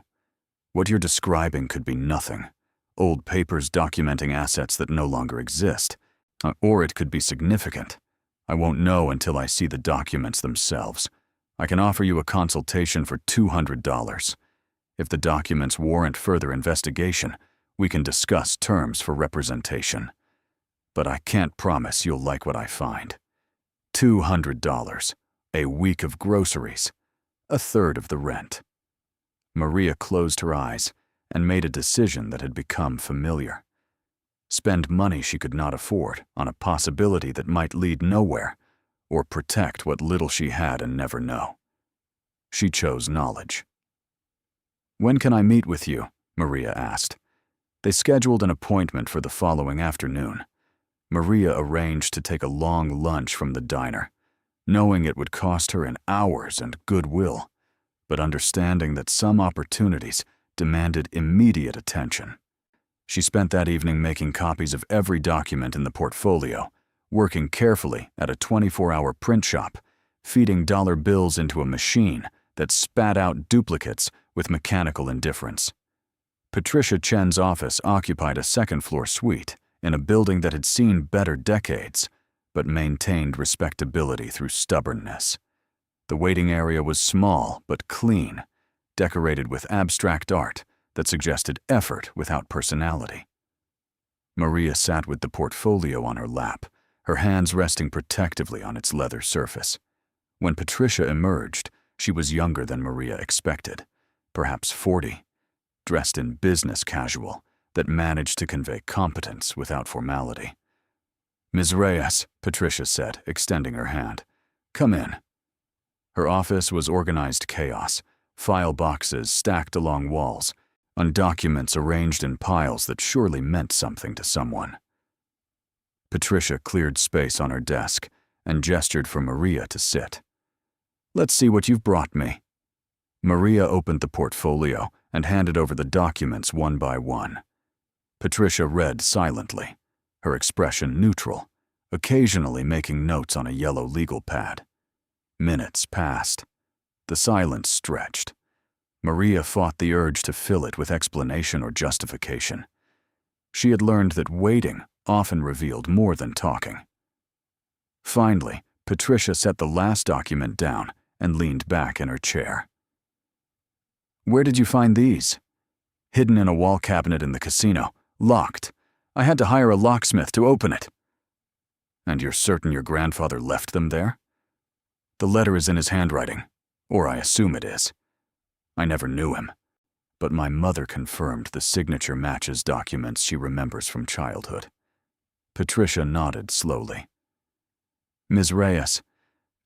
What you're describing could be nothing. Old papers documenting assets that no longer exist. Or it could be significant. I won't know until I see the documents themselves. I can offer you a consultation for $200. If the documents warrant further investigation, we can discuss terms for representation. But I can't promise you'll like what I find. $200. A week of groceries. A third of the rent." Maria closed her eyes and made a decision that had become familiar. Spend money she could not afford on a possibility that might lead nowhere, or protect what little she had and never know. She chose knowledge. "When can I meet with you?" Maria asked. They scheduled an appointment for the following afternoon. Maria arranged to take a long lunch from the diner, knowing it would cost her in hours and goodwill, but understanding that some opportunities demanded immediate attention. She spent that evening making copies of every document in the portfolio, working carefully at a 24-hour print shop, feeding dollar bills into a machine that spat out duplicates with mechanical indifference. Patricia Chen's office occupied a second-floor suite in a building that had seen better decades, but maintained respectability through stubbornness. The waiting area was small but clean, decorated with abstract art that suggested effort without personality. Maria sat with the portfolio on her lap, her hands resting protectively on its leather surface. When Patricia emerged, she was younger than Maria expected, perhaps 40, dressed in business casual that managed to convey competence without formality. "Ms. Reyes," Patricia said, extending her hand. "Come in." Her office was organized chaos, file boxes stacked along walls, and documents arranged in piles that surely meant something to someone. Patricia cleared space on her desk and gestured for Maria to sit. "Let's see what you've brought me." Maria opened the portfolio and handed over the documents one by one. Patricia read silently, her expression neutral, occasionally making notes on a yellow legal pad. Minutes passed. The silence stretched. Maria fought the urge to fill it with explanation or justification. She had learned that waiting often revealed more than talking. Finally, Patricia set the last document down and leaned back in her chair. "Where did you find these?" "Hidden in a wall cabinet in the casino, locked. I had to hire a locksmith to open it." "And you're certain your grandfather left them there?" "The letter is in his handwriting, or I assume it is. I never knew him, but my mother confirmed the signature matches documents she remembers from childhood." Patricia nodded slowly. "Ms. Reyes,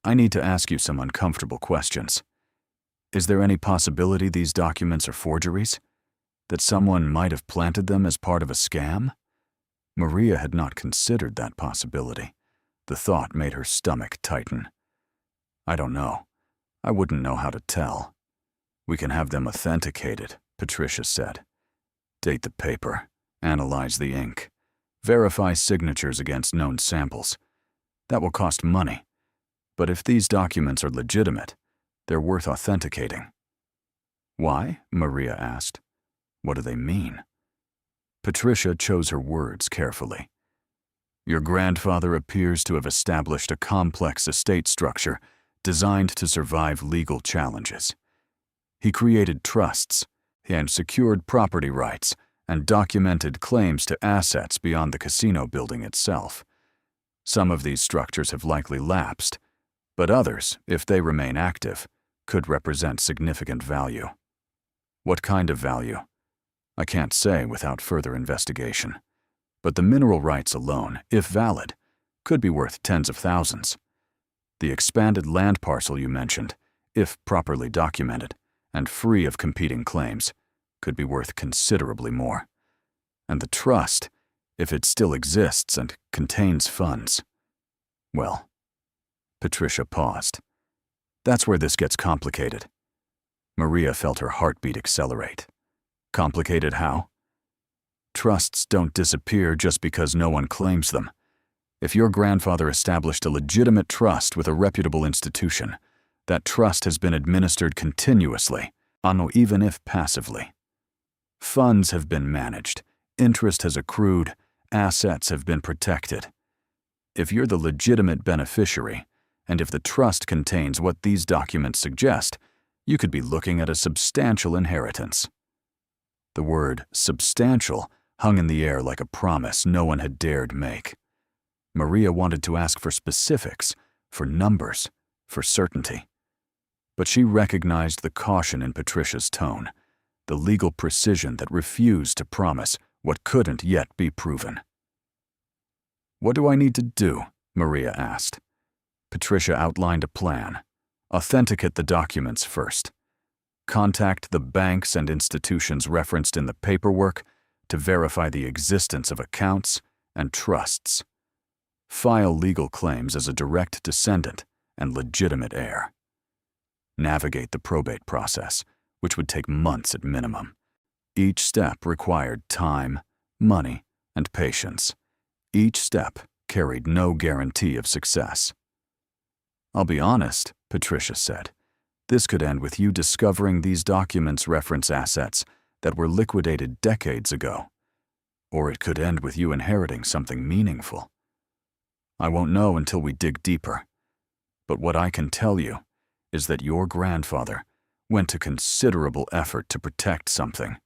I need to ask you some uncomfortable questions. Is there any possibility these documents are forgeries? That someone might have planted them as part of a scam?" Maria had not considered that possibility. The thought made her stomach tighten. "I don't know. I wouldn't know how to tell." "We can have them authenticated," Patricia said. "Date the paper, analyze the ink, verify signatures against known samples. That will cost money. But if these documents are legitimate, they're worth authenticating." "Why?" Maria asked. "What do they mean?" Patricia chose her words carefully. "Your grandfather appears to have established a complex estate structure designed to survive legal challenges. He created trusts and secured property rights and documented claims to assets beyond the casino building itself. Some of these structures have likely lapsed, but others, if they remain active, could represent significant value. What kind of value? I can't say without further investigation. But the mineral rights alone, if valid, could be worth tens of thousands. The expanded land parcel you mentioned, if properly documented and free of competing claims, could be worth considerably more. And the trust, if it still exists and contains funds, well, Patricia paused. That's where this gets complicated. Maria felt her heartbeat accelerate. Complicated how? Trusts don't disappear just because no one claims them. If your grandfather established a legitimate trust with a reputable institution, that trust has been administered continuously, even if passively. Funds have been managed, interest has accrued, assets have been protected. If you're the legitimate beneficiary, and if the trust contains what these documents suggest, you could be looking at a substantial inheritance. The word substantial hung in the air like a promise no one had dared make. Maria wanted to ask for specifics, for numbers, for certainty. But she recognized the caution in Patricia's tone, the legal precision that refused to promise what couldn't yet be proven. "What do I need to do?" Maria asked. Patricia outlined a plan. Authenticate the documents first. Contact the banks and institutions referenced in the paperwork to verify the existence of accounts and trusts. File legal claims as a direct descendant and legitimate heir. Navigate the probate process, which would take months at minimum. Each step required time, money, and patience. Each step carried no guarantee of success. "I'll be honest," Patricia said. "This could end with you discovering these documents reference assets that were liquidated decades ago. Or it could end with you inheriting something meaningful. I won't know until we dig deeper. But what I can tell you is that your grandfather went to considerable effort to protect something.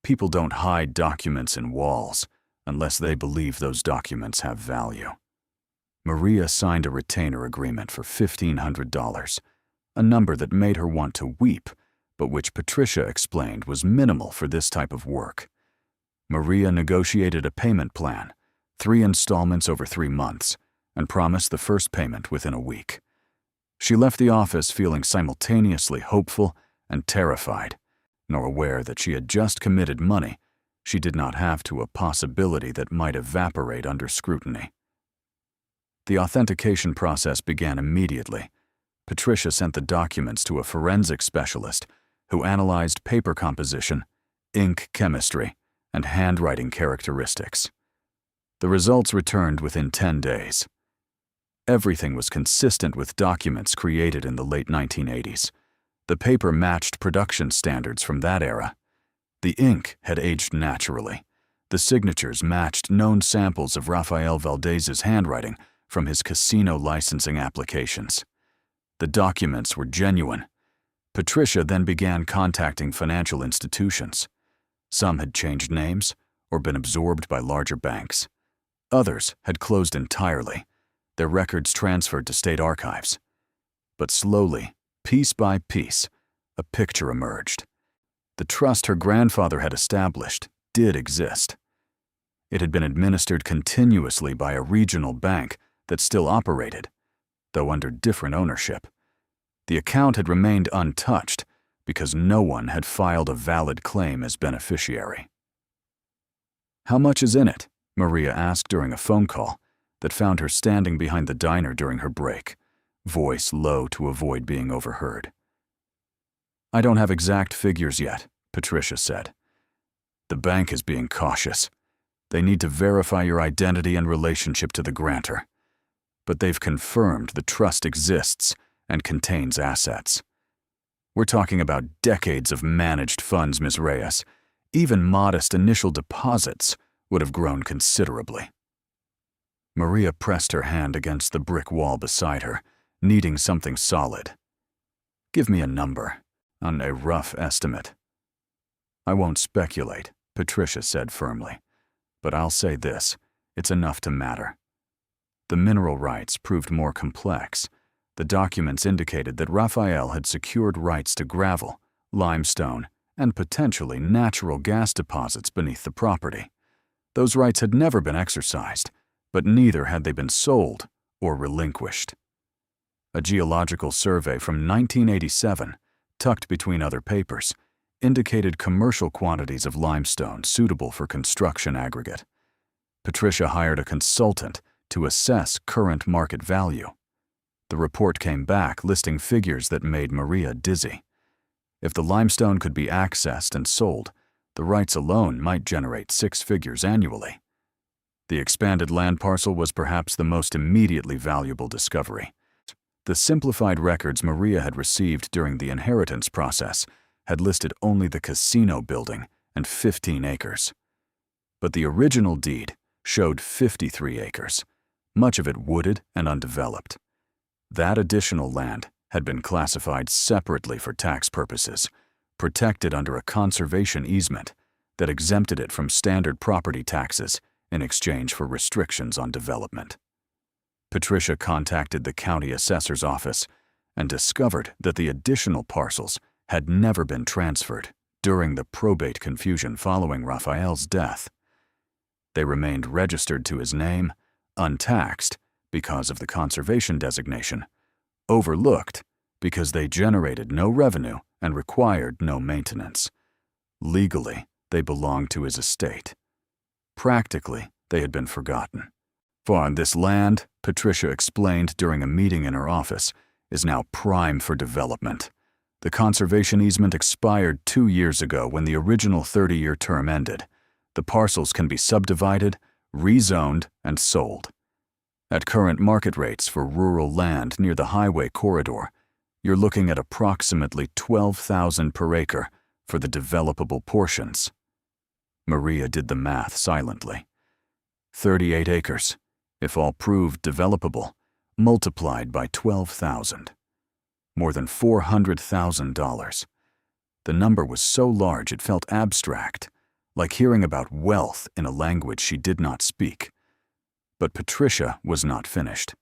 People don't hide documents in walls unless they believe those documents have value." Maria signed a retainer agreement for $1,500, a number that made her want to weep, but which Patricia explained was minimal for this type of work. Maria negotiated a payment plan, 3 installments over 3 months, and promised the first payment within a week. She left the office feeling simultaneously hopeful and terrified, nor aware that she had just committed money she did not have to a possibility that might evaporate under scrutiny. The authentication process began immediately. Patricia sent the documents to a forensic specialist who analyzed paper composition, ink chemistry, and handwriting characteristics. The results returned within 10 days. Everything was consistent with documents created in the late 1980s. The paper matched production standards from that era. The ink had aged naturally. The signatures matched known samples of Rafael Valdez's handwriting from his casino licensing applications. The documents were genuine. Patricia then began contacting financial institutions. Some had changed names or been absorbed by larger banks. Others had closed entirely, their records transferred to state archives. But slowly, piece by piece, a picture emerged. The trust her grandfather had established did exist. It had been administered continuously by a regional bank that still operated, though under different ownership. The account had remained untouched because no one had filed a valid claim as beneficiary. "How much is in it?" Maria asked during a phone call that found her standing behind the diner during her break, voice low to avoid being overheard. "I don't have exact figures yet," Patricia said. "The bank is being cautious. They need to verify your identity and relationship to the grantor. But they've confirmed the trust exists and contains assets. We're talking about decades of managed funds, Ms. Reyes. Even modest initial deposits would have grown considerably." Maria pressed her hand against the brick wall beside her, needing something solid. "Give me a number, on a rough estimate." "I won't speculate," Patricia said firmly. "But I'll say this, it's enough to matter." The mineral rights proved more complex. The documents indicated that Raphael had secured rights to gravel, limestone, and potentially natural gas deposits beneath the property. Those rights had never been exercised, but neither had they been sold or relinquished. A geological survey from 1987, tucked between other papers, indicated commercial quantities of limestone suitable for construction aggregate. Patricia hired a consultant to assess current market value. The report came back listing figures that made Maria dizzy. If the limestone could be accessed and sold, the rights alone might generate 6 figures annually. The expanded land parcel was perhaps the most immediately valuable discovery. The simplified records Maria had received during the inheritance process had listed only the casino building and 15 acres. But the original deed showed 53 acres, much of it wooded and undeveloped. That additional land had been classified separately for tax purposes, protected under a conservation easement that exempted it from standard property taxes in exchange for restrictions on development. Patricia contacted the county assessor's office and discovered that the additional parcels had never been transferred during the probate confusion following Raphael's death. They remained registered to his name, untaxed because of the conservation designation, overlooked because they generated no revenue and required no maintenance. Legally, they belonged to his estate. Practically, they had been forgotten. For this land, Patricia explained during a meeting in her office, is now prime for development. The conservation easement expired 2 years ago when the original 30-year term ended. The parcels can be subdivided, rezoned, and sold. At current market rates for rural land near the highway corridor, you're looking at approximately $12,000 per acre for the developable portions. Maria did the math silently. 38 acres, if all proved developable, multiplied by 12,000. More than $400,000. The number was so large it felt abstract, like hearing about wealth in a language she did not speak. But Patricia was not finished.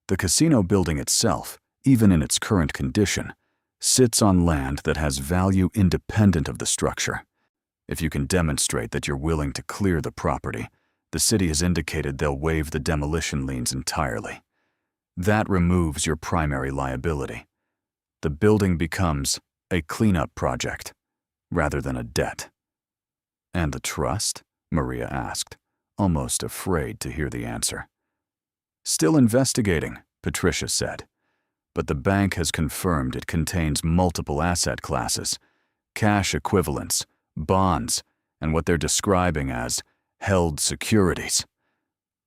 The casino building itself, even in its current condition, sits on land that has value independent of the structure. If you can demonstrate that you're willing to clear the property, the city has indicated they'll waive the demolition liens entirely. That removes your primary liability. The building becomes a cleanup project, rather than a debt. And the trust? Maria asked, almost afraid to hear the answer. Still investigating, Patricia said, but the bank has confirmed it contains multiple asset classes, cash equivalents, bonds, and what they're describing as held securities.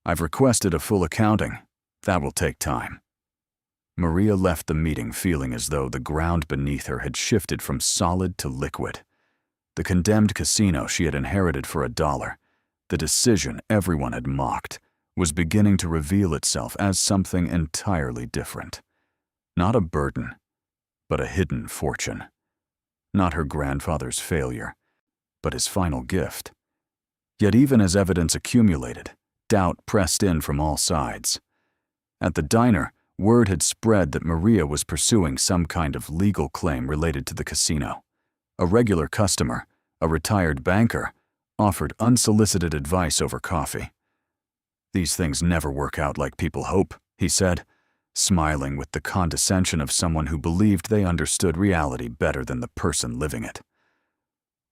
I've requested a full accounting. That will take time. Maria left the meeting feeling as though the ground beneath her had shifted from solid to liquid. The condemned casino she had inherited for $1, the decision everyone had mocked, was beginning to reveal itself as something entirely different. Not a burden, but a hidden fortune. Not her grandfather's failure, but his final gift. Yet even as evidence accumulated, doubt pressed in from all sides. At the diner, word had spread that Maria was pursuing some kind of legal claim related to the casino. A regular customer, a retired banker, offered unsolicited advice over coffee. "These things never work out like people hope," he said, smiling with the condescension of someone who believed they understood reality better than the person living it.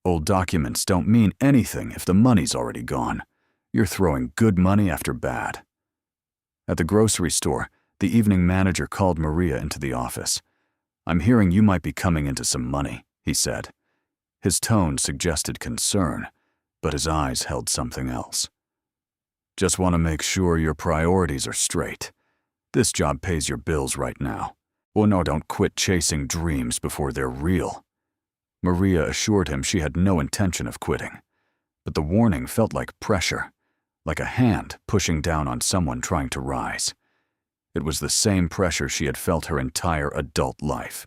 "Old documents don't mean anything if the money's already gone. You're throwing good money after bad." At the grocery store, the evening manager called Maria into the office. "I'm hearing you might be coming into some money," he said. His tone suggested concern, but his eyes held something else. "Just want to make sure your priorities are straight. This job pays your bills right now. Or no, don't quit chasing dreams before they're real." Maria assured him she had no intention of quitting, but the warning felt like pressure, like a hand pushing down on someone trying to rise. It was the same pressure she had felt her entire adult life,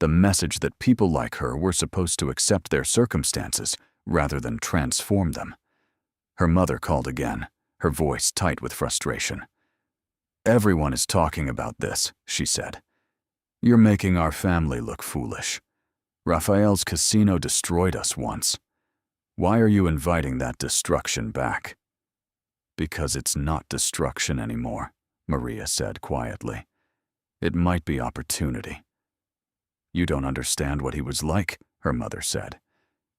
the message that people like her were supposed to accept their circumstances rather than transform them. Her mother called again, her voice tight with frustration. Everyone is talking about this, she said. You're making our family look foolish. Raphael's casino destroyed us once. Why are you inviting that destruction back? Because it's not destruction anymore, Maria said quietly. It might be opportunity. You don't understand what he was like, her mother said.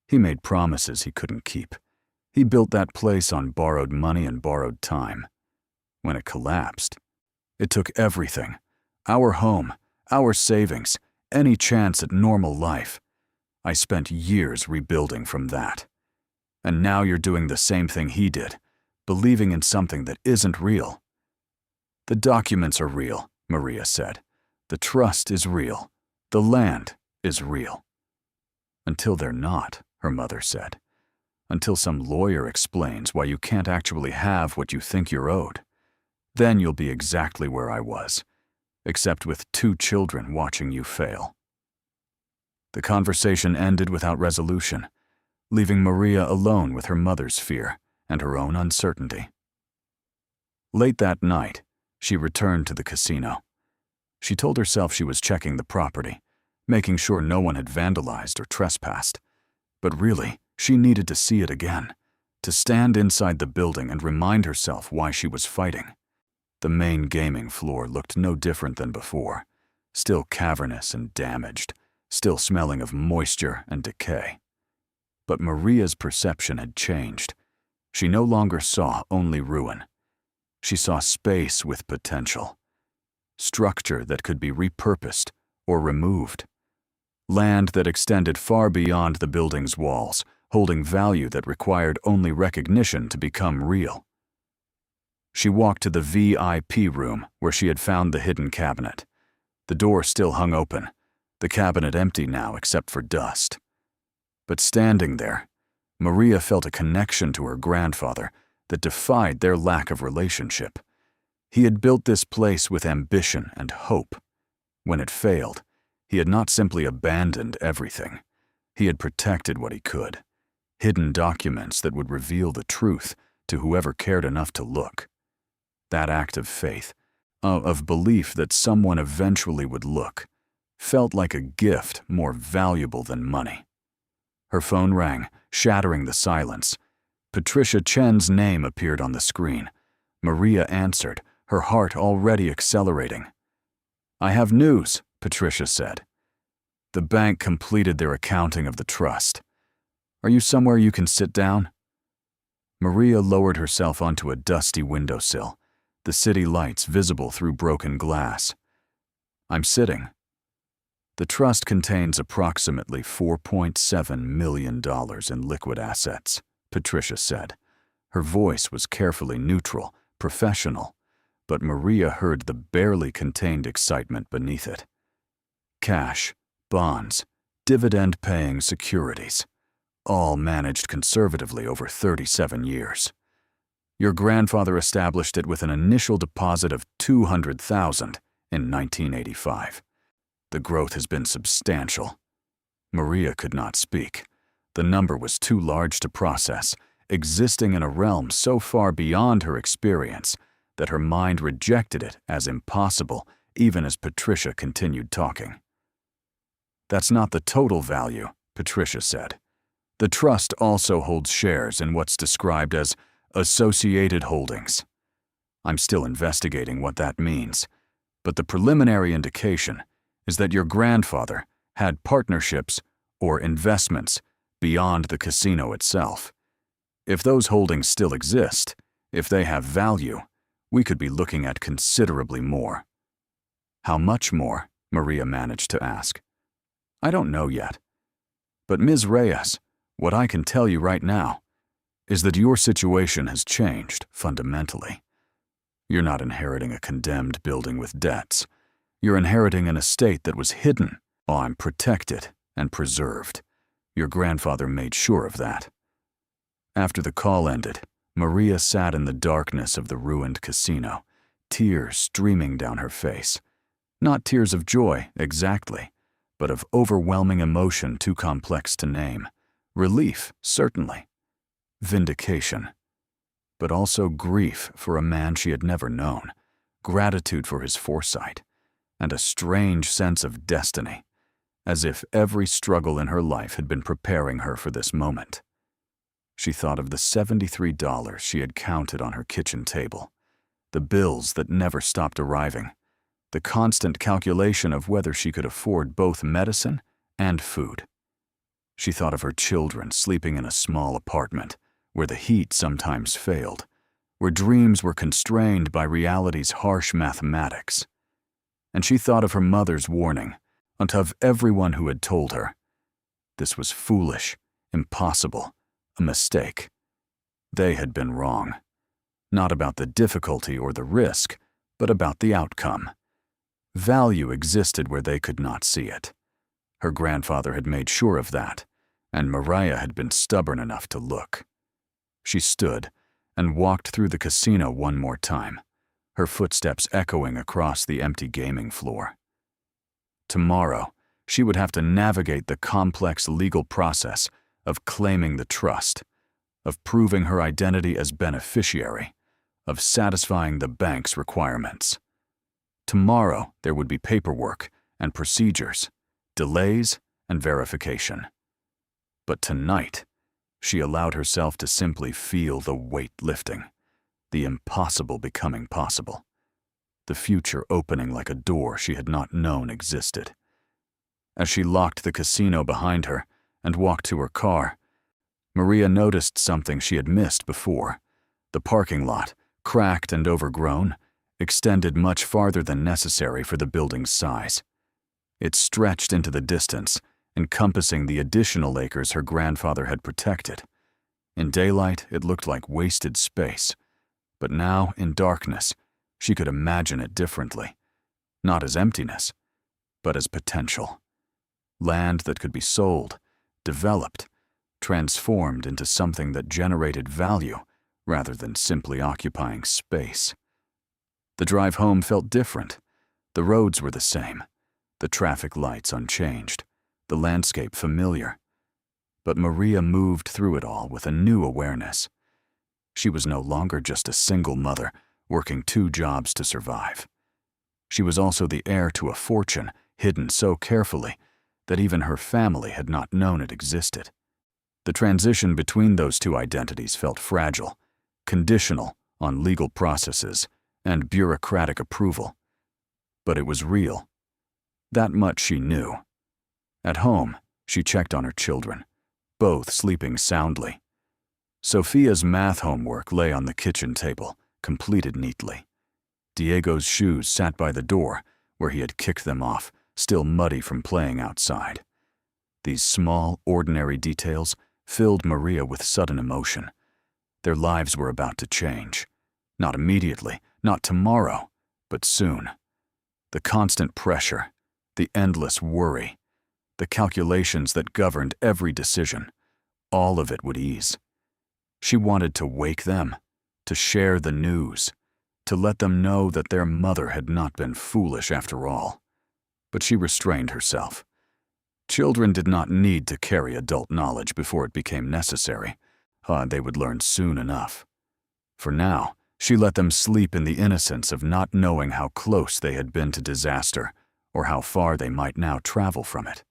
He made promises he couldn't keep. He built that place on borrowed money and borrowed time. When it collapsed, it took everything. Our home, our savings, any chance at normal life. I spent years rebuilding from that. And now you're doing the same thing he did, believing in something that isn't real. The documents are real, Maria said. The trust is real. The land is real. Until they're not, her mother said. Until some lawyer explains why you can't actually have what you think you're owed. Then you'll be exactly where I was, except with 2 children watching you fail. The conversation ended without resolution, leaving Maria alone with her mother's fear and her own uncertainty. Late that night, she returned to the casino. She told herself she was checking the property, making sure no one had vandalized or trespassed. But really, she needed to see it again, to stand inside the building and remind herself why she was fighting. The main gaming floor looked no different than before, still cavernous and damaged, still smelling of moisture and decay. But Maria's perception had changed. She no longer saw only ruin. She saw space with potential. Structure that could be repurposed or removed. Land that extended far beyond the building's walls, holding value that required only recognition to become real. She walked to the VIP room where she had found the hidden cabinet. The door still hung open, the cabinet empty now except for dust. But standing there, Maria felt a connection to her grandfather that defied their lack of relationship. He had built this place with ambition and hope. When it failed, he had not simply abandoned everything. He had protected what he could, hidden documents that would reveal the truth to whoever cared enough to look. That act of faith, of belief that someone eventually would look, felt like a gift more valuable than money. Her phone rang, shattering the silence. Patricia Chen's name appeared on the screen. Maria answered, her heart already accelerating. "I have news," Patricia said. "The bank completed their accounting of the trust. Are you somewhere you can sit down?" Maria lowered herself onto a dusty windowsill, the city lights visible through broken glass. "I'm sitting." The trust contains approximately $4.7 million in liquid assets, Patricia said. Her voice was carefully neutral, professional, but Maria heard the barely contained excitement beneath it. Cash, bonds, dividend-paying securities, all managed conservatively over 37 years. Your grandfather established it with an initial deposit of $200,000 in 1985. The growth has been substantial. Maria could not speak. The number was too large to process, existing in a realm so far beyond her experience that her mind rejected it as impossible, even as Patricia continued talking. "That's not the total value," Patricia said. "The trust also holds shares in what's described as associated holdings. I'm still investigating what that means, but the preliminary indication is that your grandfather had partnerships or investments beyond the casino itself. If those holdings still exist, if they have value, we could be looking at considerably more." "How much more?" Maria managed to ask. "I don't know yet. But Ms. Reyes, what I can tell you right now is that your situation has changed fundamentally. You're not inheriting a condemned building with debts. You're inheriting an estate that was hidden. I'm protected and preserved. Your grandfather made sure of that." After the call ended, Maria sat in the darkness of the ruined casino, tears streaming down her face. Not tears of joy, exactly, but of overwhelming emotion too complex to name. Relief, certainly. Vindication. But also grief for a man she had never known. gratitude for his foresight, and a strange sense of destiny, as if every struggle in her life had been preparing her for this moment. She thought of the $73 she had counted on her kitchen table, the bills that never stopped arriving, the constant calculation of whether she could afford both medicine and food. She thought of her children sleeping in a small apartment where the heat sometimes failed, where dreams were constrained by reality's harsh mathematics. And she thought of her mother's warning, and of everyone who had told her. This was foolish, impossible, a mistake. They had been wrong. Not about the difficulty or the risk, but about the outcome. Value existed where they could not see it. Her grandfather had made sure of that, and Mariah had been stubborn enough to look. She stood and walked through the casino one more time, her footsteps echoing across the empty gaming floor. Tomorrow, she would have to navigate the complex legal process of claiming the trust, of proving her identity as beneficiary, of satisfying the bank's requirements. Tomorrow, there would be paperwork and procedures, delays and verification. But tonight, she allowed herself to simply feel the weight lifting, the impossible becoming possible, the future opening like a door she had not known existed. As she locked the casino behind her and walked to her car, Maria noticed something she had missed before. The parking lot, cracked and overgrown, extended much farther than necessary for the building's size. It stretched into the distance, encompassing the additional acres her grandfather had protected. In daylight, it looked like wasted space, but now, in darkness, she could imagine it differently. Not as emptiness, but as potential. Land that could be sold, developed, transformed into something that generated value rather than simply occupying space. The drive home felt different. The roads were the same, the traffic lights unchanged, the landscape familiar. But Maria moved through it all with a new awareness. She was no longer just a single mother working 2 jobs to survive. She was also the heir to a fortune hidden so carefully that even her family had not known it existed. The transition between those 2 identities felt fragile, conditional on legal processes and bureaucratic approval. But it was real. That much she knew. At home, she checked on her children, both sleeping soundly. Sophia's math homework lay on the kitchen table, completed neatly. Diego's shoes sat by the door, where he had kicked them off, still muddy from playing outside. These small, ordinary details filled Maria with sudden emotion. Their lives were about to change. Not immediately, not tomorrow, but soon. The constant pressure, the endless worry, the calculations that governed every decision, all of it would ease. She wanted to wake them, to share the news, to let them know that their mother had not been foolish after all. But she restrained herself. Children did not need to carry adult knowledge before it became necessary. They would learn soon enough. For now, she let them sleep in the innocence of not knowing how close they had been to disaster or how far they might now travel from it.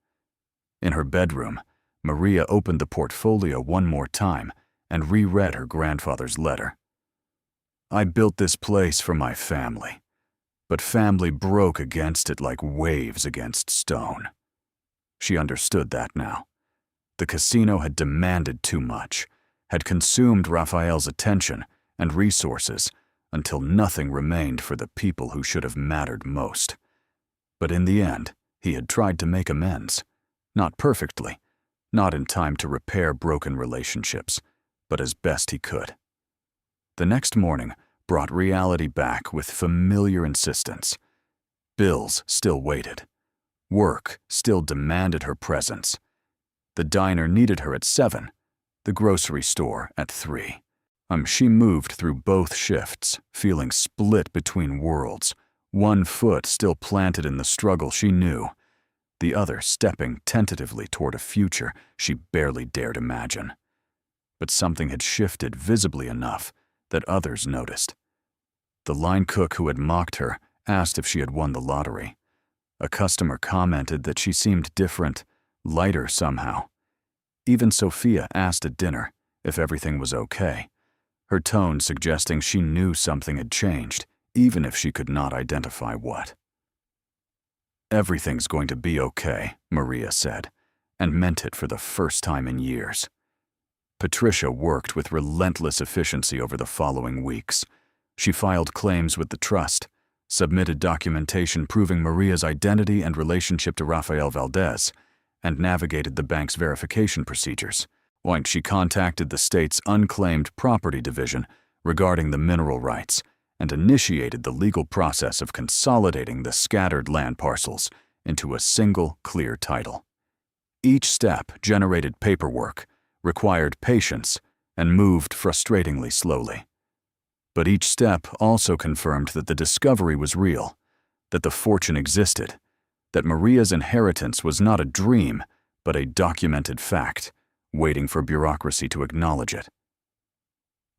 In her bedroom, Maria opened the portfolio one more time and reread her grandfather's letter. I built this place for my family, but family broke against it like waves against stone. She understood that now. The casino had demanded too much, had consumed Raphael's attention and resources until nothing remained for the people who should have mattered most. But in the end, he had tried to make amends. Not perfectly, not in time to repair broken relationships, but as best he could. The next morning brought reality back with familiar insistence. Bills still waited. Work still demanded her presence. The diner needed her at 7, the grocery store at 3. She moved through both shifts, feeling split between worlds, one foot still planted in the struggle she knew, the other stepping tentatively toward a future she barely dared imagine. But something had shifted visibly enough that others noticed. The line cook who had mocked her asked if she had won the lottery. A customer commented that she seemed different, lighter somehow. Even Sophia asked at dinner if everything was okay, her tone suggesting she knew something had changed, even if she could not identify what. "Everything's going to be okay," Maria said, and meant it for the first time in years. Patricia worked with relentless efficiency over the following weeks. She filed claims with the trust, submitted documentation proving Maria's identity and relationship to Rafael Valdez, and navigated the bank's verification procedures. Once she contacted the state's unclaimed property division regarding the mineral rights and initiated the legal process of consolidating the scattered land parcels into a single clear title. Each step generated paperwork, required patience, and moved frustratingly slowly. But each step also confirmed that the discovery was real, that the fortune existed, that Maria's inheritance was not a dream, but a documented fact, waiting for bureaucracy to acknowledge it.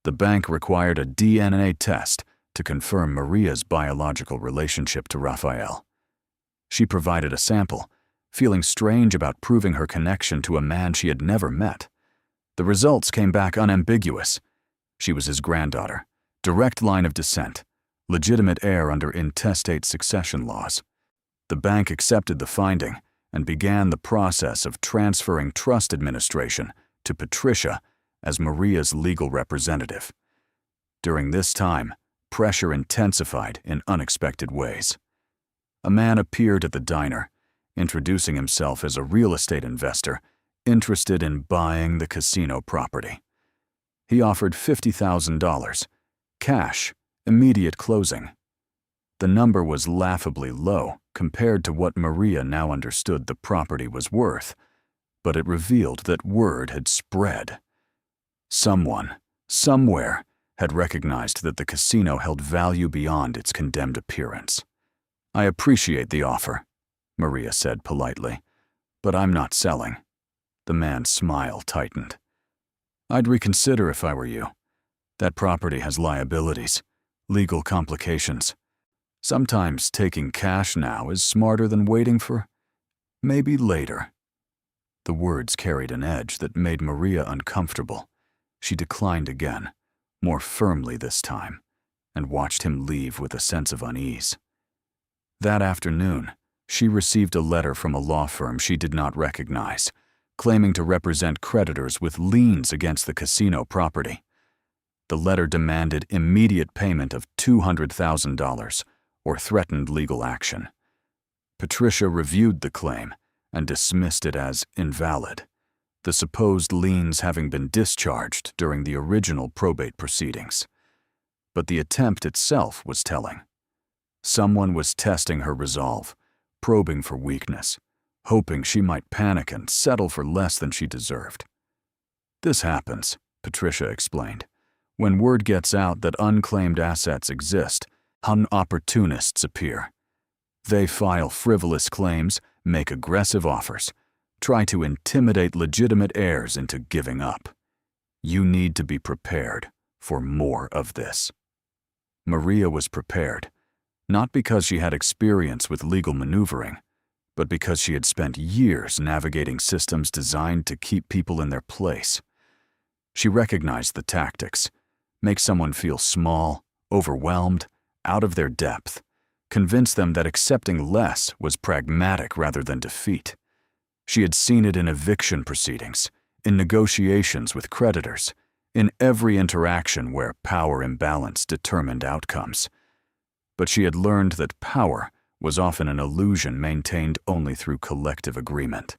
The bank required a DNA test to confirm Maria's biological relationship to Rafael. She provided a sample, feeling strange about proving her connection to a man she had never met. The results came back unambiguous. She was his granddaughter, direct line of descent, legitimate heir under intestate succession laws. The bank accepted the finding and began the process of transferring trust administration to Patricia as Maria's legal representative. During this time, pressure intensified in unexpected ways. A man appeared at the diner, introducing himself as a real estate investor interested in buying the casino property. He offered $50,000, cash, immediate closing. The number was laughably low compared to what Maria now understood the property was worth, but it revealed that word had spread. Someone, somewhere, had recognized that the casino held value beyond its condemned appearance. "I appreciate the offer," Maria said politely, "but I'm not selling." The man's smile tightened. "I'd reconsider if I were you. That property has liabilities, legal complications. Sometimes taking cash now is smarter than waiting for maybe later." The words carried an edge that made Maria uncomfortable. She declined again, more firmly this time, and watched him leave with a sense of unease. That afternoon, she received a letter from a law firm she did not recognize, claiming to represent creditors with liens against the casino property. The letter demanded immediate payment of $200,000 or threatened legal action. Patricia reviewed the claim and dismissed it as invalid, the supposed liens having been discharged during the original probate proceedings. But the attempt itself was telling. Someone was testing her resolve, probing for weakness, hoping she might panic and settle for less than she deserved. "This happens," Patricia explained. "When word gets out that unclaimed assets exist, opportunists appear. They file frivolous claims, make aggressive offers, try to intimidate legitimate heirs into giving up. You need to be prepared for more of this." Maria was prepared, not because she had experience with legal maneuvering, but because she had spent years navigating systems designed to keep people in their place. She recognized the tactics: make someone feel small, overwhelmed, out of their depth, convince them that accepting less was pragmatic rather than defeat. She had seen it in eviction proceedings, in negotiations with creditors, in every interaction where power imbalance determined outcomes. But she had learned that power was often an illusion maintained only through collective agreement.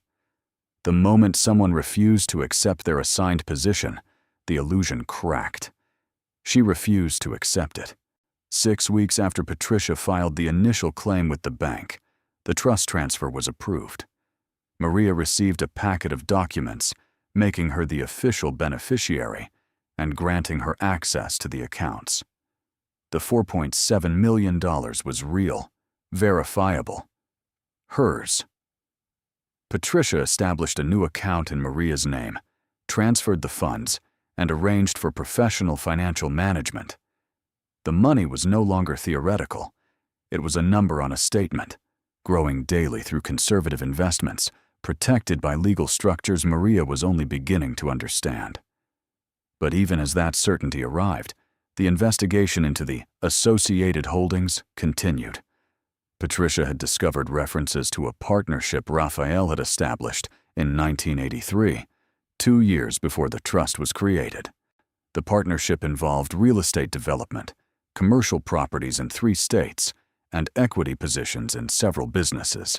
The moment someone refused to accept their assigned position, the illusion cracked. She refused to accept it. 6 weeks after Patricia filed the initial claim with the bank, the trust transfer was approved. Maria received a packet of documents, making her the official beneficiary and granting her access to the accounts. The $4.7 million was real, verifiable. Hers. Patricia established a new account in Maria's name, transferred the funds, and arranged for professional financial management. The money was no longer theoretical. It was a number on a statement, growing daily through conservative investments, protected by legal structures Maria was only beginning to understand. But even as that certainty arrived, the investigation into the associated holdings continued. Patricia had discovered references to a partnership Raphael had established in 1983, 2 years before the trust was created. The partnership involved real estate development, commercial properties in 3 states, and equity positions in several businesses.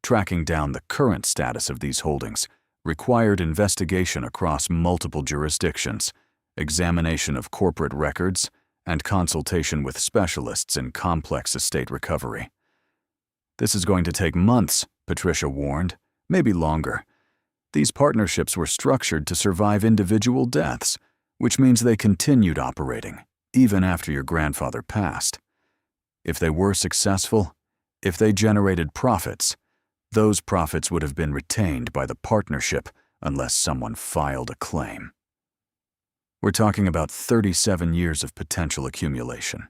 Tracking down the current status of these holdings required investigation across multiple jurisdictions, examination of corporate records, and consultation with specialists in complex estate recovery. "This is going to take months," Patricia warned, "maybe longer. These partnerships were structured to survive individual deaths, which means they continued operating, even after your grandfather passed. If they were successful, if they generated profits, those profits would have been retained by the partnership unless someone filed a claim." We're talking about 37 years of potential accumulation.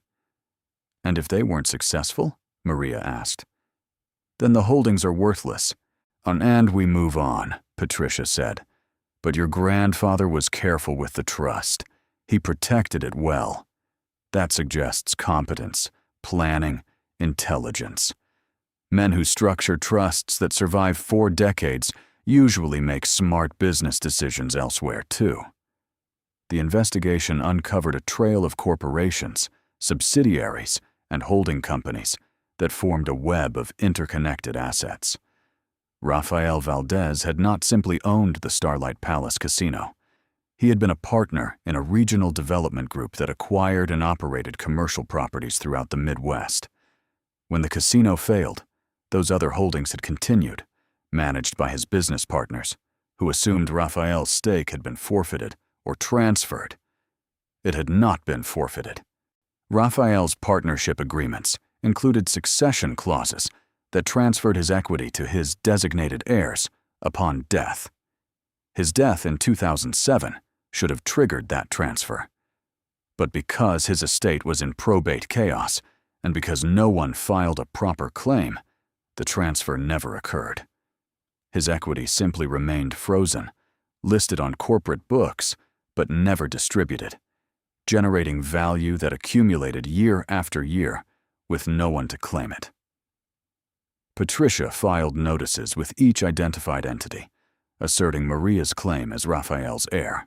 "And if they weren't successful?" Maria asked. "Then the holdings are worthless. And we move on," Patricia said. "But your grandfather was careful with the trust. He protected it well. That suggests competence, planning, intelligence. Men who structure trusts that survive 4 decades usually make smart business decisions elsewhere, too." The investigation uncovered a trail of corporations, subsidiaries, and holding companies that formed a web of interconnected assets. Rafael Valdez had not simply owned the Starlight Palace Casino. He had been a partner in a regional development group that acquired and operated commercial properties throughout the Midwest. When the casino failed, those other holdings had continued, managed by his business partners, who assumed Rafael's stake had been forfeited or transferred. It had not been forfeited. Rafael's partnership agreements included succession clauses that transferred his equity to his designated heirs upon death. His death in 2007 should have triggered that transfer. But because his estate was in probate chaos, and because no one filed a proper claim, the transfer never occurred. His equity simply remained frozen, listed on corporate books, but never distributed, generating value that accumulated year after year with no one to claim it. Patricia filed notices with each identified entity, asserting Maria's claim as Rafael's heir.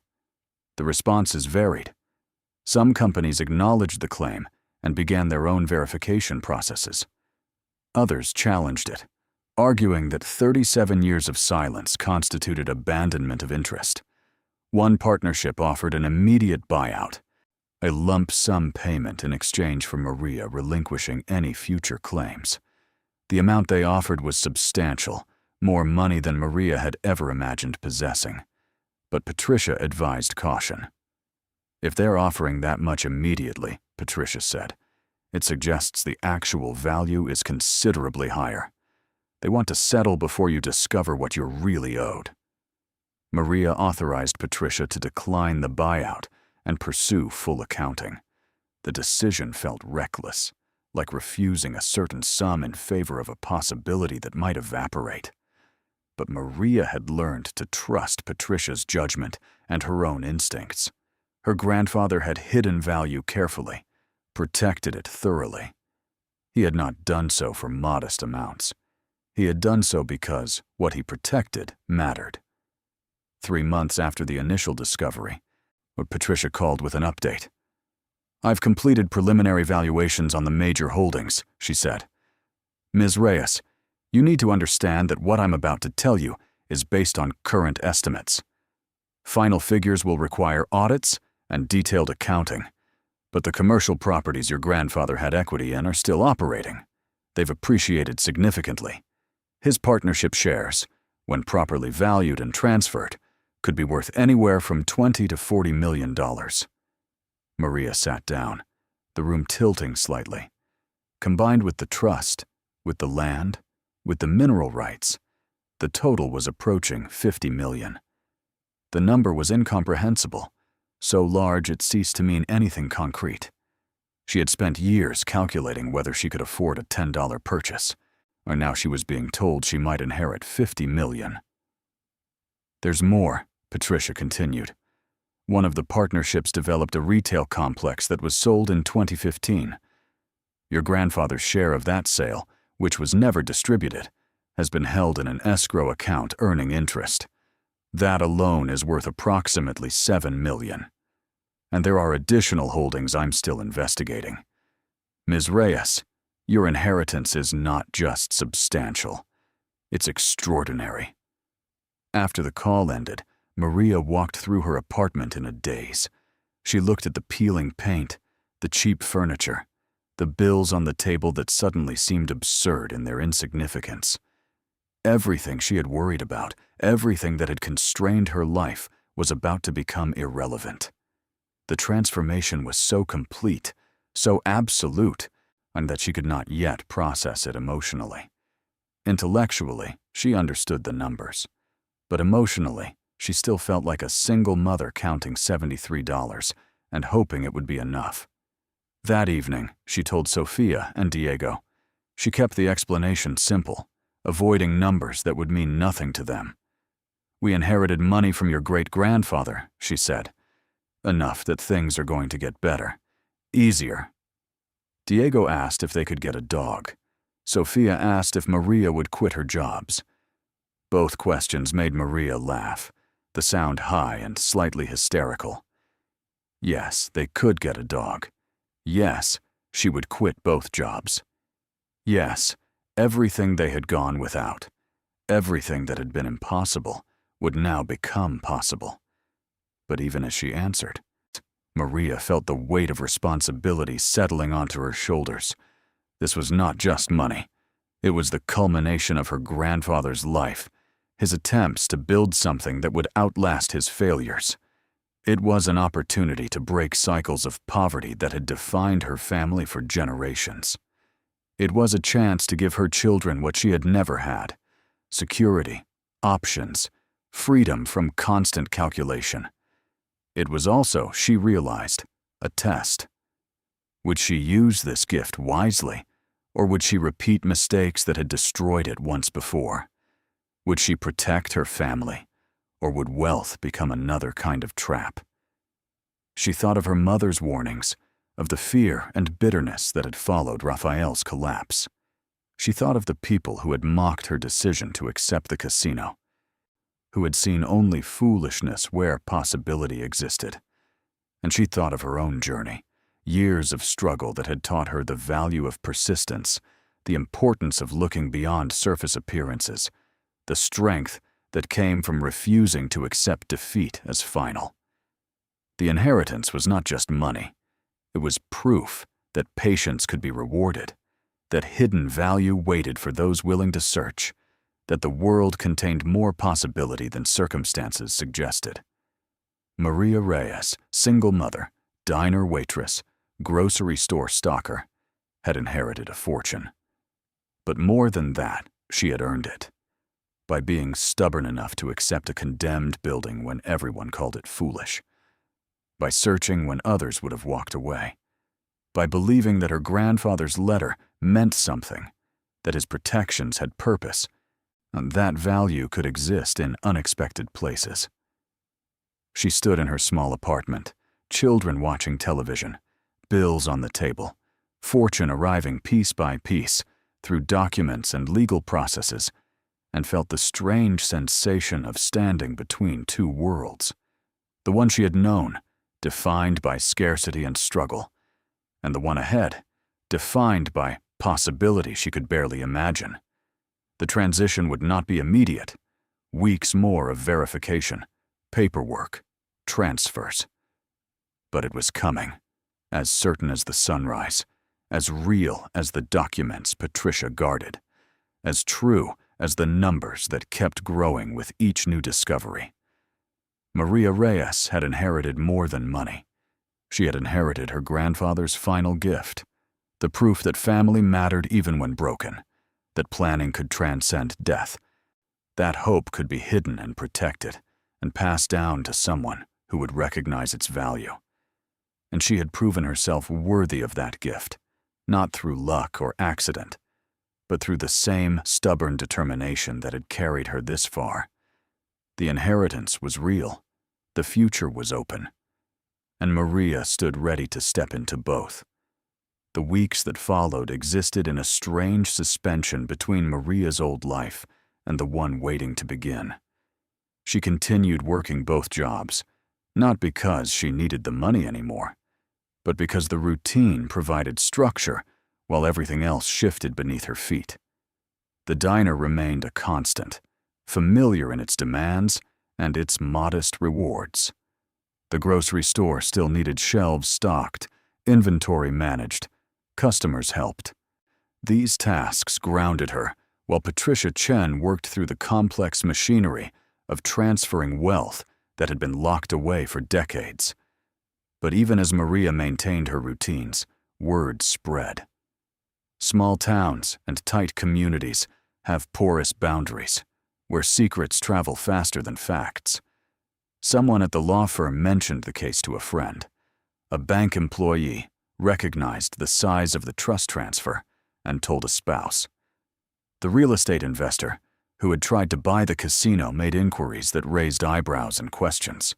The responses varied. Some companies acknowledged the claim and began their own verification processes. Others challenged it, arguing that 37 years of silence constituted abandonment of interest. One partnership offered an immediate buyout, a lump sum payment in exchange for Maria relinquishing any future claims. The amount they offered was substantial, more money than Maria had ever imagined possessing. But Patricia advised caution. "If they're offering that much immediately," Patricia said, "it suggests the actual value is considerably higher. They want to settle before you discover what you're really owed." Maria authorized Patricia to decline the buyout and pursue full accounting. The decision felt reckless, like refusing a certain sum in favor of a possibility that might evaporate. But Maria had learned to trust Patricia's judgment and her own instincts. Her grandfather had hidden value carefully, protected it thoroughly. He had not done so for modest amounts. He had done so because what he protected mattered. 3 months after the initial discovery, Patricia called with an update. "I've completed preliminary valuations on the major holdings," she said. "Ms. Reyes, you need to understand that what I'm about to tell you is based on current estimates. Final figures will require audits and detailed accounting, but the commercial properties your grandfather had equity in are still operating. They've appreciated significantly. His partnership shares, when properly valued and transferred, could be worth anywhere from $20 to $40 million. Maria sat down, the room tilting slightly. Combined with the trust, with the land, with the mineral rights, the total was approaching $50 million. The number was incomprehensible, so large it ceased to mean anything concrete. She had spent years calculating whether she could afford a $10 purchase, and now she was being told she might inherit $50 million. There's more, Patricia continued. One of the partnerships developed a retail complex that was sold in 2015. Your grandfather's share of that sale, which was never distributed, has been held in an escrow account earning interest. That alone is worth approximately $7 million. And there are additional holdings I'm still investigating. Ms. Reyes, your inheritance is not just substantial. It's extraordinary. After the call ended, Maria walked through her apartment in a daze. She looked at the peeling paint, the cheap furniture, the bills on the table that suddenly seemed absurd in their insignificance. Everything she had worried about, everything that had constrained her life, was about to become irrelevant. The transformation was so complete, so absolute, and that she could not yet process it emotionally. Intellectually, she understood the numbers. But emotionally, she still felt like a single mother counting $73 and hoping it would be enough. That evening, she told Sophia and Diego. She kept the explanation simple, avoiding numbers that would mean nothing to them. We inherited money from your great-grandfather, she said. Enough that things are going to get better. Easier. Diego asked if they could get a dog. Sophia asked if Maria would quit her jobs. Both questions made Maria laugh, the sound high and slightly hysterical. Yes, they could get a dog. Yes, she would quit both jobs. Yes, everything they had gone without, everything that had been impossible, would now become possible. But even as she answered, Maria felt the weight of responsibility settling onto her shoulders. This was not just money. It was the culmination of her grandfather's life, his attempts to build something that would outlast his failures. It was an opportunity to break cycles of poverty that had defined her family for generations. It was a chance to give her children what she had never had: security, options, freedom from constant calculation. It was also, she realized, a test. Would she use this gift wisely, or would she repeat mistakes that had destroyed it once before? Would she protect her family, or would wealth become another kind of trap? She thought of her mother's warnings, of the fear and bitterness that had followed Raphael's collapse. She thought of the people who had mocked her decision to accept the casino, who had seen only foolishness where possibility existed. And she thought of her own journey, years of struggle that had taught her the value of persistence, the importance of looking beyond surface appearances, the strength that came from refusing to accept defeat as final. The inheritance was not just money. It was proof that patience could be rewarded, that hidden value waited for those willing to search, that the world contained more possibility than circumstances suggested. Maria Reyes, single mother, diner waitress, grocery store stocker, had inherited a fortune. But more than that, she had earned it. By being stubborn enough to accept a condemned building when everyone called it foolish. By searching when others would have walked away. By believing that her grandfather's letter meant something, that his protections had purpose, and that value could exist in unexpected places. She stood in her small apartment, children watching television, bills on the table, fortune arriving piece by piece through documents and legal processes, and felt the strange sensation of standing between two worlds. The one she had known, defined by scarcity and struggle, and the one ahead, defined by possibility she could barely imagine. The transition would not be immediate. Weeks more of verification, paperwork, transfers. But it was coming, as certain as the sunrise, as real as the documents Patricia guarded, as true as the numbers that kept growing with each new discovery. Maria Reyes had inherited more than money. She had inherited her grandfather's final gift, the proof that family mattered even when broken, that planning could transcend death, that hope could be hidden and protected, and passed down to someone who would recognize its value. and she had proven herself worthy of that gift, not through luck or accident, but through the same stubborn determination that had carried her this far. The inheritance was real, the future was open, and Maria stood ready to step into both. The weeks that followed existed in a strange suspension between Maria's old life and the one waiting to begin. She continued working both jobs, not because she needed the money anymore, but because the routine provided structure while everything else shifted beneath her feet. The diner remained a constant, familiar in its demands and its modest rewards. The grocery store still needed shelves stocked, inventory managed, customers helped. These tasks grounded her, while Patricia Chen worked through the complex machinery of transferring wealth that had been locked away for decades. But even as Maria maintained her routines, word spread. Small towns and tight communities have porous boundaries, where secrets travel faster than facts. Someone at the law firm mentioned the case to a friend. A bank employee recognized the size of the trust transfer and told a spouse. The real estate investor who had tried to buy the casino made inquiries that raised eyebrows and questions.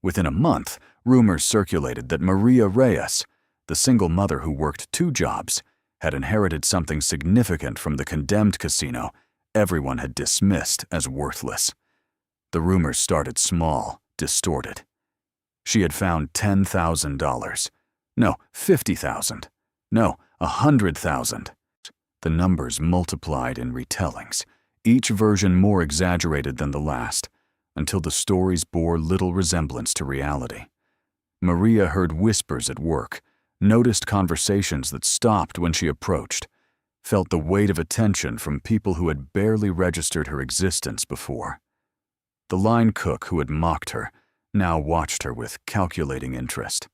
Within a month, rumors circulated that Maria Reyes, the single mother who worked 2 jobs, had inherited something significant from the condemned casino everyone had dismissed as worthless. The rumors started small, distorted. She had found $10,000. No, $50,000. No, $100,000. The numbers multiplied in retellings, each version more exaggerated than the last, until the stories bore little resemblance to reality. Maria heard whispers at work, noticed conversations that stopped when she approached, felt the weight of attention from people who had barely registered her existence before. The line cook who had mocked her now watched her with calculating interest.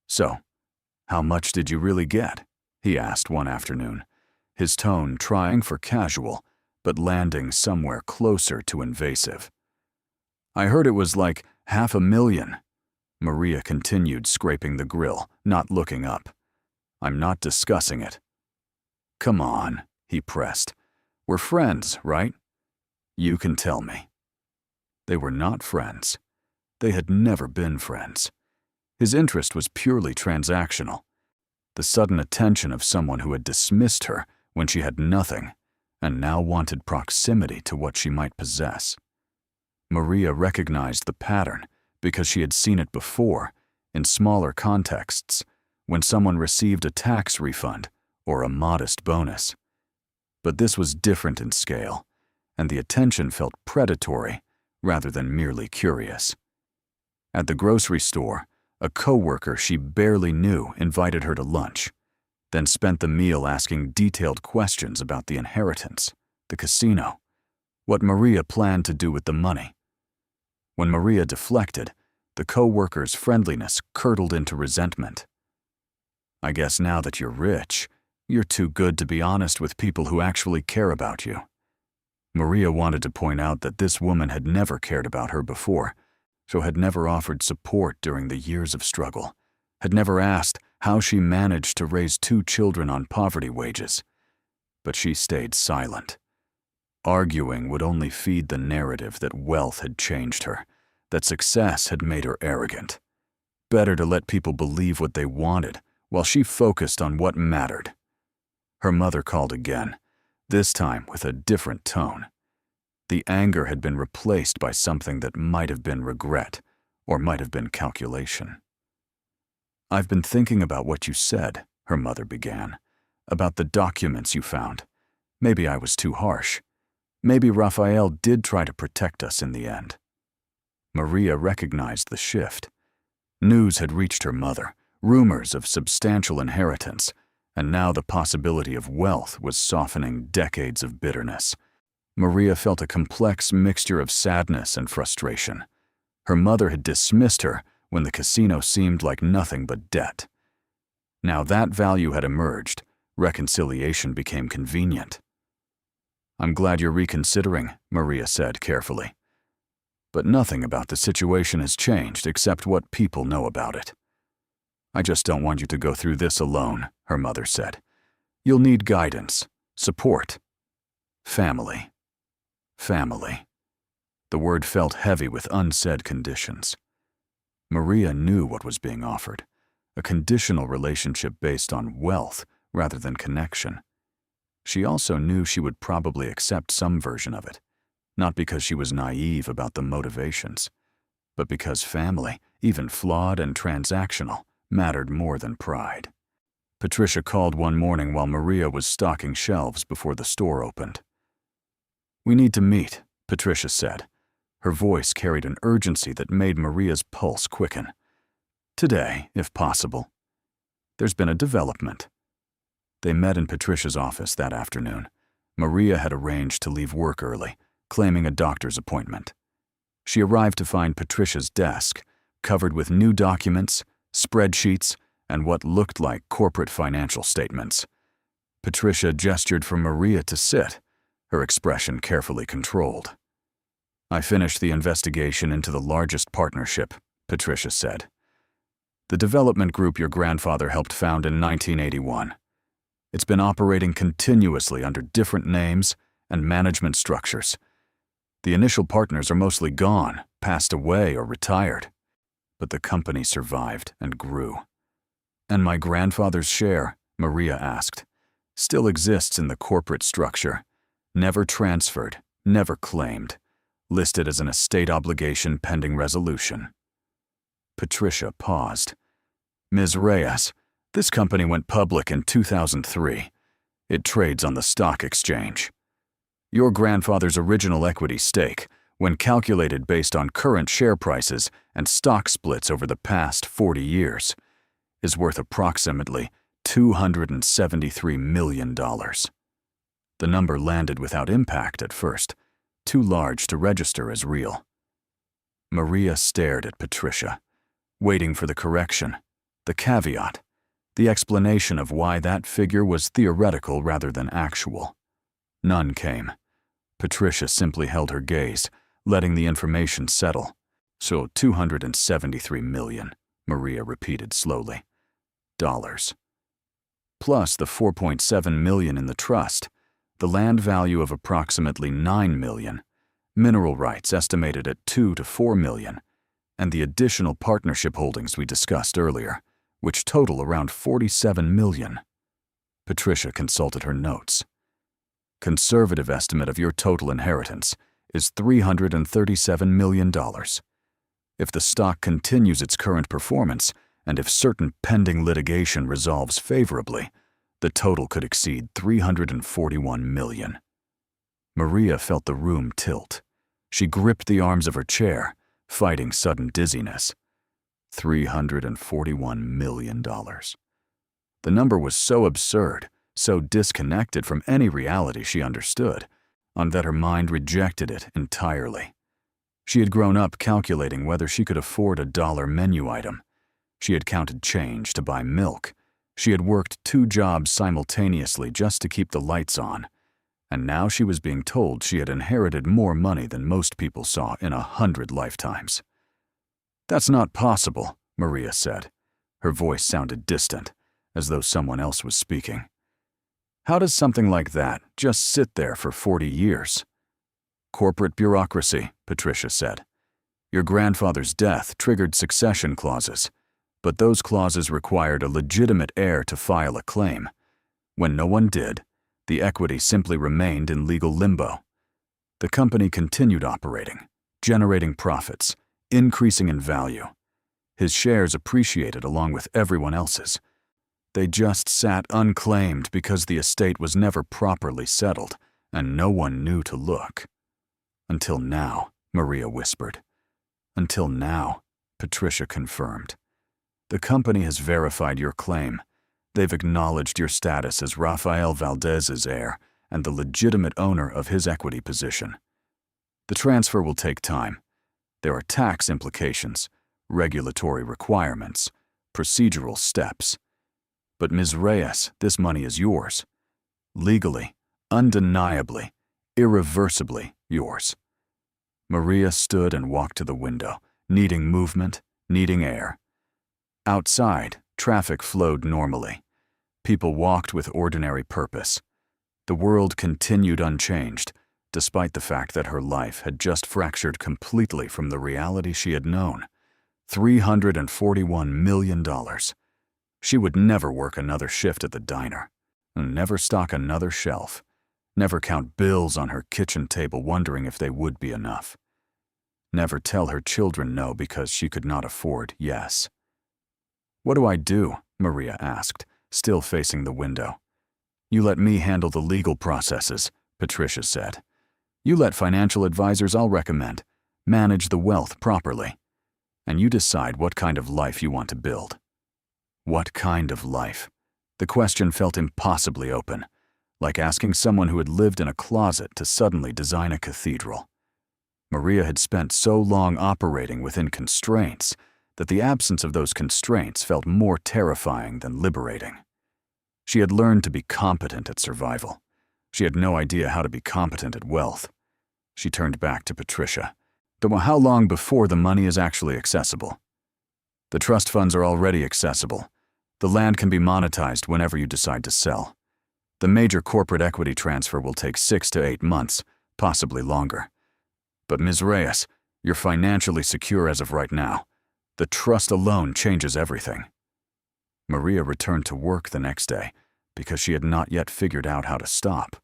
"So, how much did you really get?" he asked one afternoon, his tone trying for casual, but landing somewhere closer to invasive. "I heard it was like $500,000. Maria continued scraping the grill, not looking up. "I'm not discussing it." "Come on," he pressed. "We're friends, right? You can tell me." They were not friends. They had never been friends. His interest was purely transactional. The sudden attention of someone who had dismissed her when she had nothing and now wanted proximity to what she might possess. Maria recognized the pattern because she had seen it before in smaller contexts when someone received a tax refund or a modest bonus. But this was different in scale, and the attention felt predatory rather than merely curious. At the grocery store, a coworker she barely knew invited her to lunch, then spent the meal asking detailed questions about the inheritance, the casino, what Maria planned to do with the money. When Maria deflected, the coworker's friendliness curdled into resentment. "I guess now that you're rich, you're too good to be honest with people who actually care about you." Maria wanted to point out that this woman had never cared about her before, so had never offered support during the years of struggle, had never asked how she managed to raise 2 children on poverty wages. But she stayed silent. Arguing would only feed the narrative that wealth had changed her, that success had made her arrogant. Better to let people believe what they wanted while she focused on what mattered. Her mother called again, this time with a different tone. The anger had been replaced by something that might have been regret or might have been calculation. "I've been thinking about what you said," her mother began, "about the documents you found. Maybe I was too harsh. Maybe Raphael did try to protect us in the end." Maria recognized the shift. News had reached her mother, rumors of substantial inheritance, and now the possibility of wealth was softening decades of bitterness. Maria felt a complex mixture of sadness and frustration. Her mother had dismissed her when the casino seemed like nothing but debt. Now that value had emerged, reconciliation became convenient. "I'm glad you're reconsidering," Maria said carefully. "But nothing about the situation has changed except what people know about it." I just don't want you to go through this alone, her mother said. You'll need guidance, support. Family. Family. The word felt heavy with unsaid conditions. Maria knew what was being offered, a conditional relationship based on wealth rather than connection. She also knew she would probably accept some version of it, not because she was naive about the motivations, but because family, even flawed and transactional, mattered more than pride. Patricia called one morning while Maria was stocking shelves before the store opened. "We need to meet," Patricia said. Her voice carried an urgency that made Maria's pulse quicken. "Today, if possible. There's been a development." They met in Patricia's office that afternoon. Maria had arranged to leave work early, claiming a doctor's appointment. She arrived to find Patricia's desk covered with new documents, spreadsheets, and what looked like corporate financial statements. Patricia gestured for Maria to sit, her expression carefully controlled. "I finished the investigation into the largest partnership," Patricia said. "The development group your grandfather helped found in 1981. It's been operating continuously under different names and management structures. The initial partners are mostly gone, passed away, or retired. But the company survived and grew." "And my grandfather's share," Maria asked, "still exists in the corporate structure, never transferred, never claimed, listed as an estate obligation pending resolution." Patricia paused. "Ms. Reyes, this company went public in 2003. It trades on the stock exchange. Your grandfather's original equity stake, when calculated based on current share prices and stock splits over the past 40 years, is worth approximately $273 million. The number landed without impact at first, too large to register as real. Maria stared at Patricia, waiting for the correction, the caveat, the explanation of why that figure was theoretical rather than actual. None came. Patricia simply held her gaze, letting the information settle. "So 273 million, Maria repeated slowly. Dollars. Plus the 4.7 million in the trust, the land value of approximately 9 million, mineral rights estimated at 2 to 4 million, and the additional partnership holdings we discussed earlier, which total around 47 million. Patricia consulted her notes. "Conservative estimate of your total inheritance is $337 million. If the stock continues its current performance, and if certain pending litigation resolves favorably, the total could exceed 341 million. Maria felt the room tilt. She gripped the arms of her chair, fighting sudden dizziness. $341 million. The number was so absurd, so disconnected from any reality she understood, on that her mind rejected it entirely. She had grown up calculating whether she could afford a dollar menu item. She had counted change to buy milk. She had worked 2 jobs simultaneously just to keep the lights on. And now she was being told she had inherited more money than most people saw in 100 lifetimes. "That's not possible," Maria said. Her voice sounded distant, as though someone else was speaking. "How does something like that just sit there for 40 years? "Corporate bureaucracy," Patricia said. "Your grandfather's death triggered succession clauses, but those clauses required a legitimate heir to file a claim. When no one did, the equity simply remained in legal limbo. The company continued operating, generating profits, increasing in value. His shares appreciated along with everyone else's. They just sat unclaimed because the estate was never properly settled, and no one knew to look. Until now," Maria whispered. "Until now," Patricia confirmed. "The company has verified your claim. They've acknowledged your status as Rafael Valdez's heir and the legitimate owner of his equity position. The transfer will take time. There are tax implications, regulatory requirements, procedural steps. But Ms. Reyes, this money is yours. Legally, undeniably, irreversibly yours." Maria stood and walked to the window, needing movement, needing air. Outside, Traffic flowed normally. People walked with ordinary purpose. The world continued unchanged, despite the fact that her life had just fractured completely from the reality she had known. $341 million. She would never work another shift at the diner, never stock another shelf, never count bills on her kitchen table wondering if they would be enough. Never tell her children no because she could not afford yes. "What do I do?" Maria asked, still facing the window. "You let me handle the legal processes," Patricia said. "You let financial advisors I'll recommend manage the wealth properly. And you decide what kind of life you want to build." What kind of life? The question felt impossibly open, like asking someone who had lived in a closet to suddenly design a cathedral. Maria had spent so long operating within constraints that the absence of those constraints felt more terrifying than liberating. She had learned to be competent at survival. She had no idea how to be competent at wealth. She turned back to Patricia. "How long before the money is actually accessible?" "The trust funds are already accessible. The land can be monetized whenever you decide to sell. The major corporate equity transfer will take 6 to 8 months, possibly longer. But Ms. Reyes, you're financially secure as of right now. The trust alone changes everything." Maria returned to work the next day because she had not yet figured out how to stop.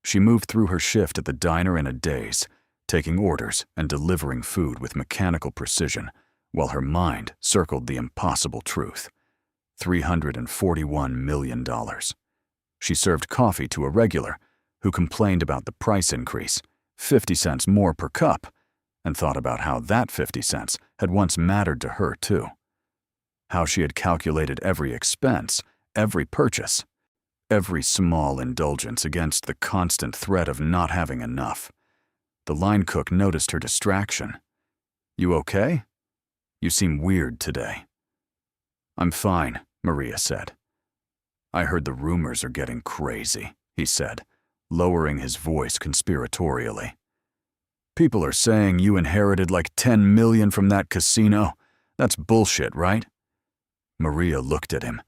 She moved through her shift at the diner in a daze, taking orders and delivering food with mechanical precision, while her mind circled the impossible truth. $341 million. She served coffee to a regular who complained about the price increase, 50 cents more per cup, and thought about how that 50 cents had once mattered to her too. How she had calculated every expense, every purchase, every small indulgence against the constant threat of not having enough. The line cook noticed her distraction. "You okay? You seem weird today." "I'm fine," Maria said. "I heard the rumors are getting crazy," he said, lowering his voice conspiratorially. "People are saying you inherited like 10 million from that casino. That's bullshit, right?" Maria looked at him,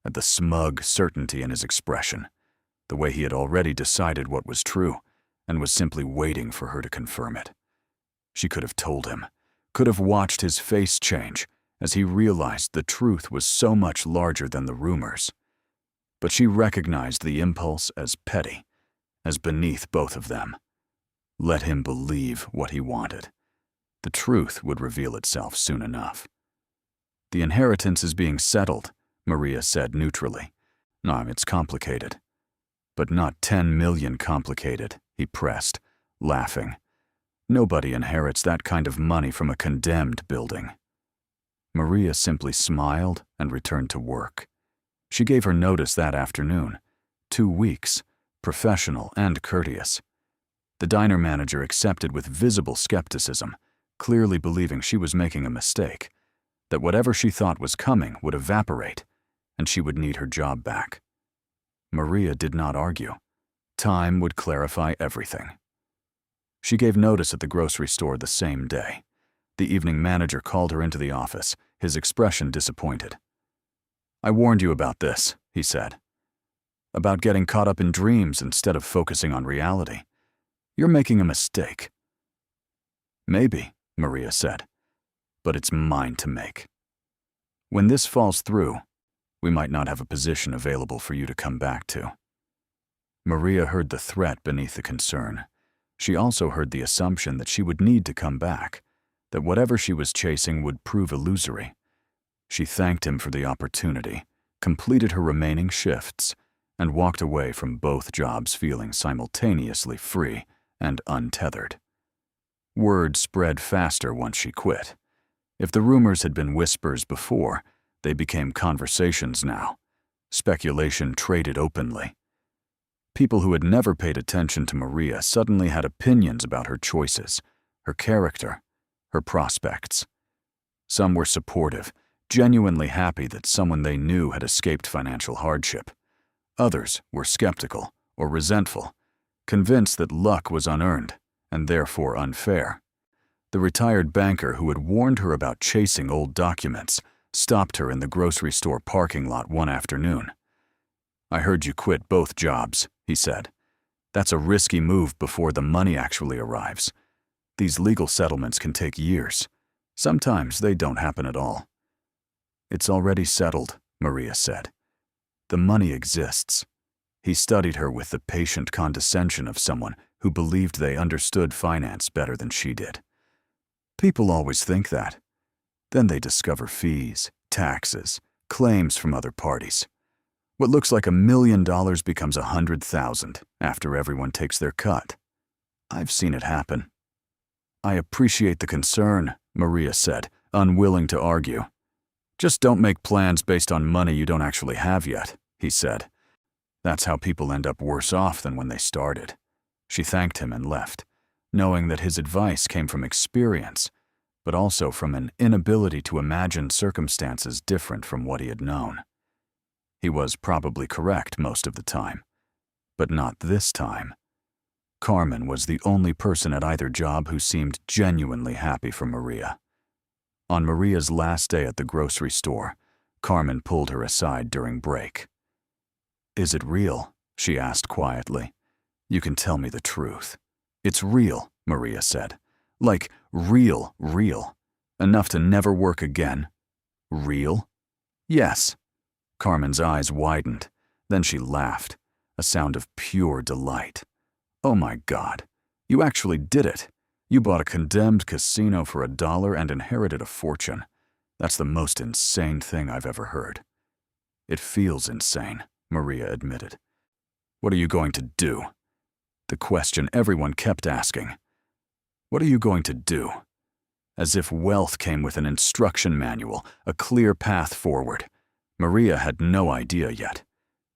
at the smug certainty in his expression, the way he had already decided what was true and was simply waiting for her to confirm it. She could have told him, could have watched his face change as he realized the truth was so much larger than the rumors. But she recognized the impulse as petty, as beneath both of them. Let him believe what he wanted. The truth would reveal itself soon enough. "The inheritance is being settled," Maria said neutrally. "No, it's complicated." "But not 10 million complicated," he pressed, laughing. "Nobody inherits that kind of money from a condemned building." Maria simply smiled and returned to work. She gave her notice that afternoon. 2 weeks, professional and courteous. The diner manager accepted with visible skepticism, clearly believing she was making a mistake, that whatever she thought was coming would evaporate, and she would need her job back. Maria did not argue. Time would clarify everything. She gave notice at the grocery store the same day. The evening manager called her into the office, his expression disappointed. "I warned you about this," he said. "About getting caught up in dreams instead of focusing on reality. You're making a mistake." "Maybe," Maria said, "but it's mine to make. When this falls through, we might not have a position available for you to come back to." Maria heard the threat beneath the concern. She also heard the assumption that she would need to come back, that whatever she was chasing would prove illusory. She thanked him for the opportunity, completed her remaining shifts, and walked away from both jobs feeling simultaneously free and untethered. Word spread faster once she quit. If the rumors had been whispers before, they became conversations now. Speculation traded openly. People who had never paid attention to Maria suddenly had opinions about her choices, her character, her prospects. Some were supportive, genuinely happy that someone they knew had escaped financial hardship. Others were skeptical or resentful, convinced that luck was unearned and therefore unfair. The retired banker who had warned her about chasing old documents stopped her in the grocery store parking lot one afternoon. "I heard you quit both jobs," he said. "That's a risky move before the money actually arrives. These legal settlements can take years. Sometimes they don't happen at all." "It's already settled," Maria said. "The money exists." He studied her with the patient condescension of someone who believed they understood finance better than she did. "People always think that. Then they discover fees, taxes, claims from other parties. What looks like $1 million becomes 100,000 after everyone takes their cut. I've seen it happen." "I appreciate the concern," Maria said, unwilling to argue. "Just don't make plans based on money you don't actually have yet," he said. "That's how people end up worse off than when they started." She thanked him and left, knowing that his advice came from experience, but also from an inability to imagine circumstances different from what he had known. He was probably correct most of the time, but not this time. Carmen was the only person at either job who seemed genuinely happy for Maria. On Maria's last day at the grocery store, Carmen pulled her aside during break. "Is it real?" she asked quietly. "You can tell me the truth." "It's real," Maria said. "Like real. Enough to never work again." "Real?" "Yes." Carmen's eyes widened. Then she laughed, a sound of pure delight. "Oh my God, you actually did it. You bought a condemned casino for $1 and inherited a fortune. That's the most insane thing I've ever heard." "It feels insane," Maria admitted. "What are you going to do?" The question everyone kept asking. "What are you going to do?" As if wealth came with an instruction manual, a clear path forward. Maria had no idea yet.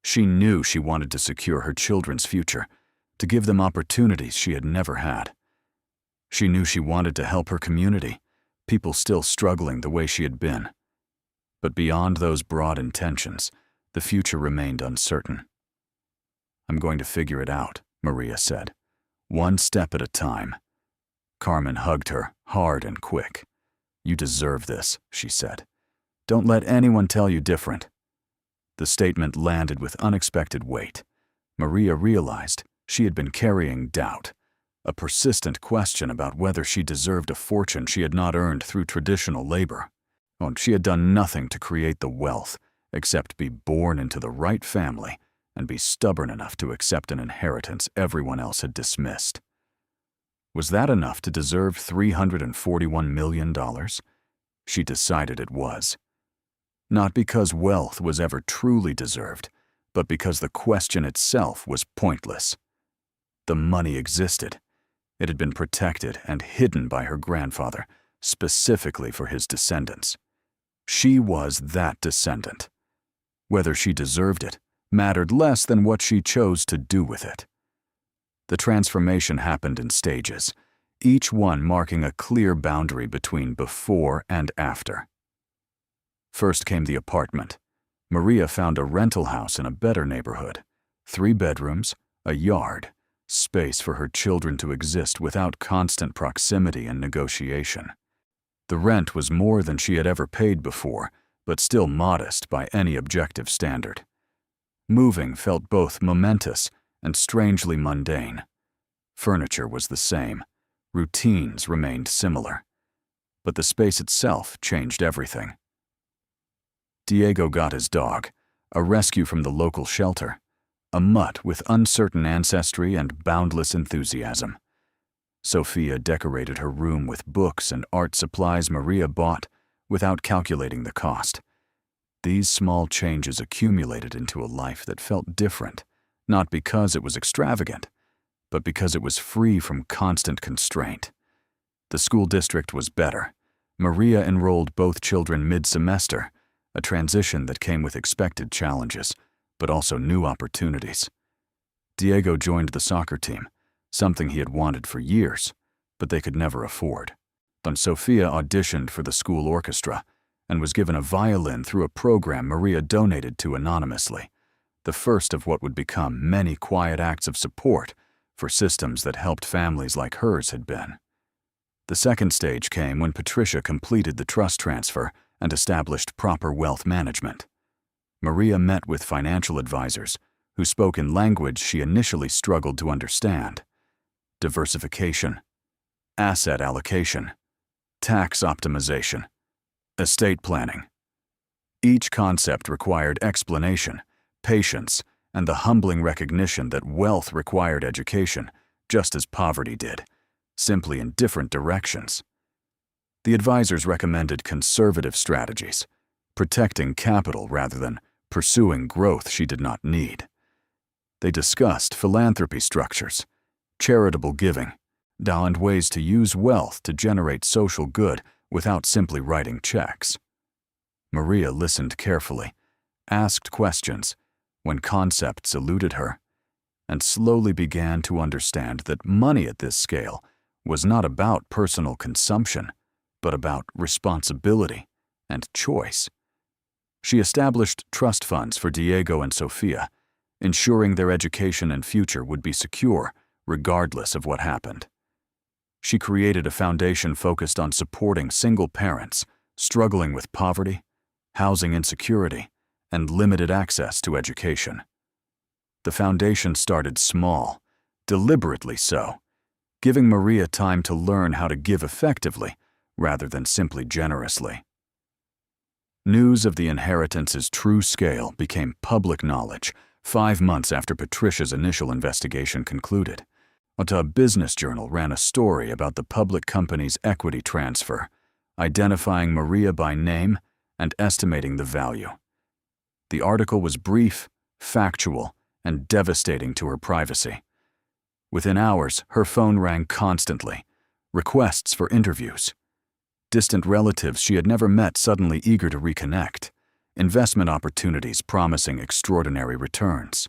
She knew she wanted to secure her children's future, to give them opportunities she had never had. She knew she wanted to help her community, people still struggling the way she had been. But beyond those broad intentions, the future remained uncertain. "I'm going to figure it out," Maria said. "One step at a time." Carmen hugged her, hard and quick. "You deserve this," she said. "Don't let anyone tell you different." The statement landed with unexpected weight. Maria realized she had been carrying doubt, a persistent question about whether she deserved a fortune she had not earned through traditional labor. She had done nothing to create the wealth, except be born into the right family and be stubborn enough to accept an inheritance everyone else had dismissed. Was that enough to deserve $341 million? She decided it was. Not because wealth was ever truly deserved, but because the question itself was pointless. The money existed. It had been protected and hidden by her grandfather, specifically for his descendants. She was that descendant. Whether she deserved it mattered less than what she chose to do with it. The transformation happened in stages, each one marking a clear boundary between before and after. First came the apartment. Maria found a rental house in a better neighborhood. 3 bedrooms, a yard, space for her children to exist without constant proximity and negotiation. The rent was more than she had ever paid before, but still modest by any objective standard. Moving felt both momentous and strangely mundane. Furniture was the same. Routines remained similar. But the space itself changed everything. Diego got his dog, a rescue from the local shelter, a mutt with uncertain ancestry and boundless enthusiasm. Sophia decorated her room with books and art supplies Maria bought without calculating the cost. These small changes accumulated into a life that felt different, not because it was extravagant, but because it was free from constant constraint. The school district was better. Maria enrolled both children mid-semester, a transition that came with expected challenges, but also new opportunities. Diego joined the soccer team, something he had wanted for years, but they could never afford. Then Sophia auditioned for the school orchestra and was given a violin through a program Maria donated to anonymously, the first of what would become many quiet acts of support for systems that helped families like hers had been. The second stage came when Patricia completed the trust transfer and established proper wealth management. Maria met with financial advisors who spoke in language she initially struggled to understand: diversification, asset allocation, tax optimization, estate planning. Each concept required explanation, patience, and the humbling recognition that wealth required education, just as poverty did, simply in different directions. The advisors recommended conservative strategies, protecting capital rather than pursuing growth she did not need. They discussed philanthropy structures, charitable giving, and ways to use wealth to generate social good without simply writing checks. Maria listened carefully, asked questions when concepts eluded her, and slowly began to understand that money at this scale was not about personal consumption, but about responsibility and choice. She established trust funds for Diego and Sofia, ensuring their education and future would be secure regardless of what happened. She created a foundation focused on supporting single parents struggling with poverty, housing insecurity, and limited access to education. The foundation started small, deliberately so, giving Maria time to learn how to give effectively rather than simply generously. News of the inheritance's true scale became public knowledge 5 months after Patricia's initial investigation concluded. A business journal ran a story about the public company's equity transfer, identifying Maria by name and estimating the value. The article was brief, factual, and devastating to her privacy. Within hours, her phone rang constantly, requests for interviews. Distant relatives she had never met suddenly eager to reconnect, investment opportunities promising extraordinary returns,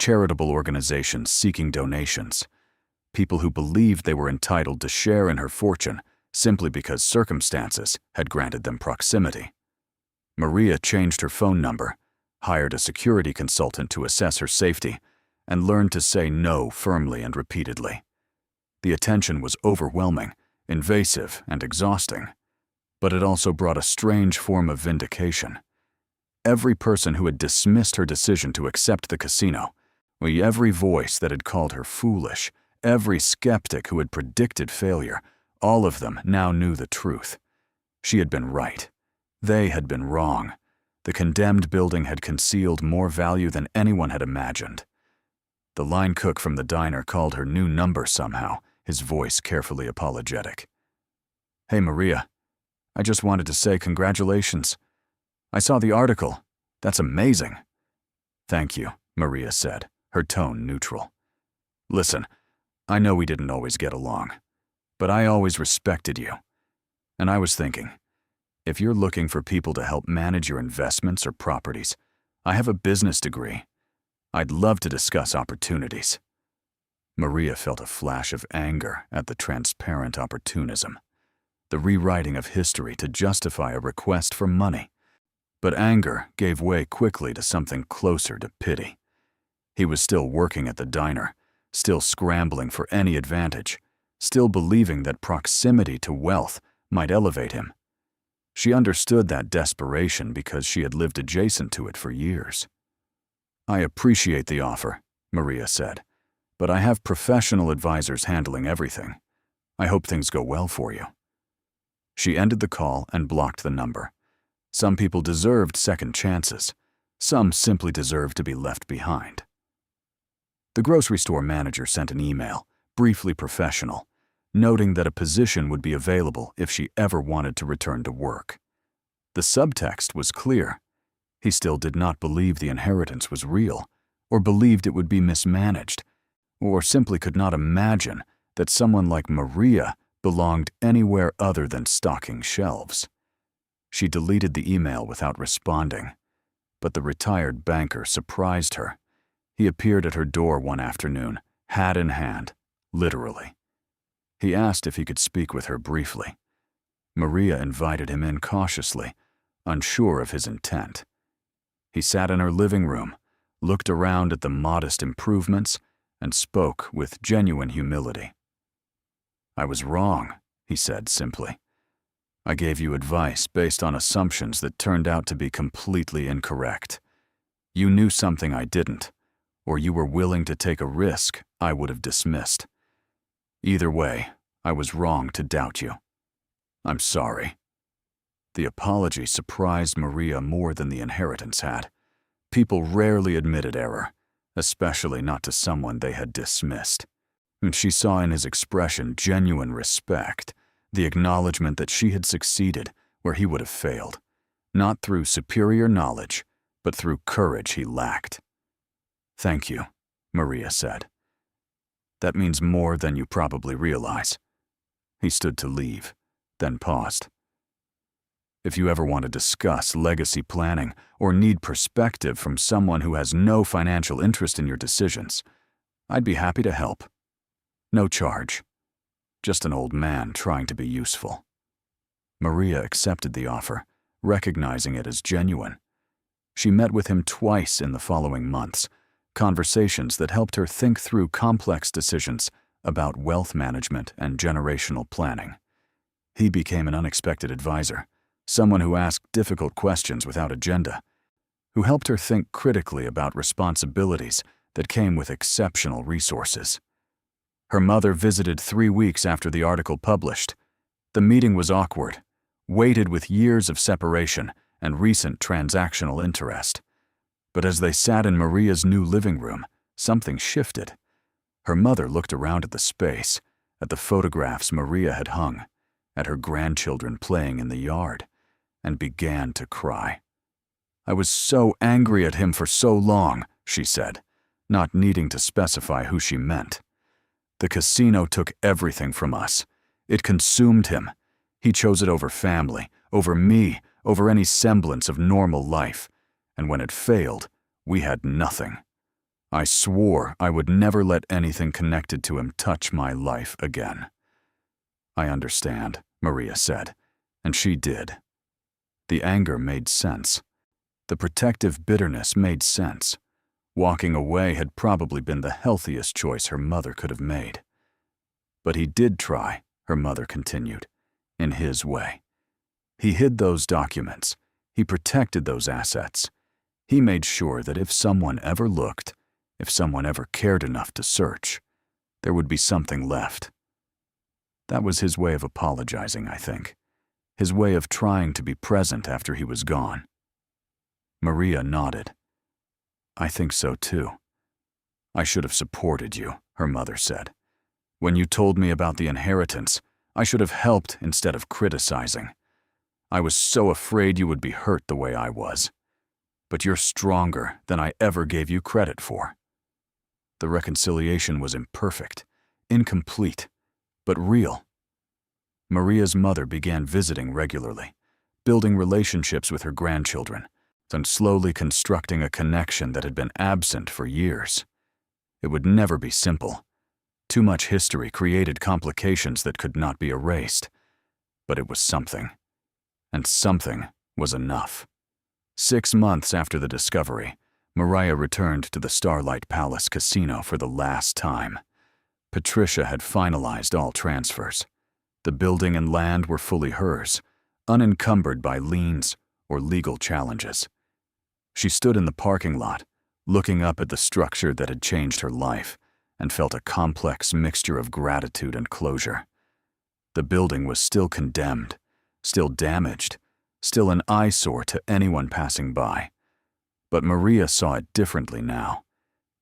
charitable organizations seeking donations, people who believed they were entitled to share in her fortune simply because circumstances had granted them proximity. Maria changed her phone number, hired a security consultant to assess her safety, and learned to say no firmly and repeatedly. The attention was overwhelming, invasive, and exhausting, but it also brought a strange form of vindication. Every person who had dismissed her decision to accept the casino, every voice that had called her foolish, every skeptic who had predicted failure, all of them now knew the truth. She had been right. They had been wrong. The condemned building had concealed more value than anyone had imagined. The line cook from the diner called her new number somehow, his voice carefully apologetic. "Hey, Maria. I just wanted to say congratulations. I saw the article. That's amazing." "Thank you," Maria said, her tone neutral. "Listen, I know we didn't always get along, but I always respected you. And I was thinking, if you're looking for people to help manage your investments or properties, I have a business degree. I'd love to discuss opportunities." Maria felt a flash of anger at the transparent opportunism, the rewriting of history to justify a request for money. But anger gave way quickly to something closer to pity. He was still working at the diner, still scrambling for any advantage, still believing that proximity to wealth might elevate him. She understood that desperation because she had lived adjacent to it for years. "I appreciate the offer," Maria said, "but I have professional advisors handling everything. I hope things go well for you." She ended the call and blocked the number. Some people deserved second chances. Some simply deserved to be left behind. The grocery store manager sent an email, briefly professional, noting that a position would be available if she ever wanted to return to work. The subtext was clear. He still did not believe the inheritance was real, or believed it would be mismanaged, or simply could not imagine that someone like Maria belonged anywhere other than stocking shelves. She deleted the email without responding, but the retired banker surprised her. He appeared at her door one afternoon, hat in hand, literally. He asked if he could speak with her briefly. Maria invited him in cautiously, unsure of his intent. He sat in her living room, looked around at the modest improvements, and spoke with genuine humility. "I was wrong," he said simply. I gave you advice based on assumptions that turned out to be completely incorrect. You knew something I didn't, or you were willing to take a risk I would have dismissed. Either way, I was wrong to doubt you. I'm sorry." The apology surprised Maria more than the inheritance had. People rarely admitted error, especially not to someone they had dismissed. And she saw in his expression genuine respect, the acknowledgement that she had succeeded where he would have failed, not through superior knowledge, but through courage he lacked. "Thank you," Maria said. "That means more than you probably realize." He stood to leave, then paused. "If you ever want to discuss legacy planning or need perspective from someone who has no financial interest in your decisions, I'd be happy to help. No charge. Just an old man trying to be useful." Maria accepted the offer, recognizing it as genuine. She met with him twice in the following months, conversations that helped her think through complex decisions about wealth management and generational planning. He became an unexpected advisor, someone who asked difficult questions without agenda, who helped her think critically about responsibilities that came with exceptional resources. Her mother visited 3 weeks after the article published. The meeting was awkward, weighted with years of separation and recent transactional interest. But as they sat in Maria's new living room, something shifted. Her mother looked around at the space, at the photographs Maria had hung, at her grandchildren playing in the yard, and began to cry. "I was so angry at him for so long," she said, not needing to specify who she meant. "The casino took everything from us. It consumed him. He chose it over family, over me, over any semblance of normal life. And when it failed, we had nothing. I swore I would never let anything connected to him touch my life again." "I understand," Maria said, and she did. The anger made sense. The protective bitterness made sense. Walking away had probably been the healthiest choice her mother could have made. "But he did try," her mother continued, "in his way. He hid those documents. He protected those assets. He made sure that if someone ever looked, if someone ever cared enough to search, there would be something left." That was his way of apologizing, I think. His way of trying to be present after he was gone. Maria nodded. "I think so too. I should have supported you," her mother said. "When you told me about the inheritance, I should have helped instead of criticizing. I was so afraid you would be hurt the way I was. But you're stronger than I ever gave you credit for." The reconciliation was imperfect, incomplete, but real. Maria's mother began visiting regularly, building relationships with her grandchildren, and slowly constructing a connection that had been absent for years. It would never be simple. Too much history created complications that could not be erased. But it was something. And something was enough. 6 months after the discovery, Maria returned to the Starlight Palace Casino for the last time. Patricia had finalized all transfers. The building and land were fully hers, unencumbered by liens or legal challenges. She stood in the parking lot, looking up at the structure that had changed her life, and felt a complex mixture of gratitude and closure. The building was still condemned, still damaged, still an eyesore to anyone passing by. But Maria saw it differently now.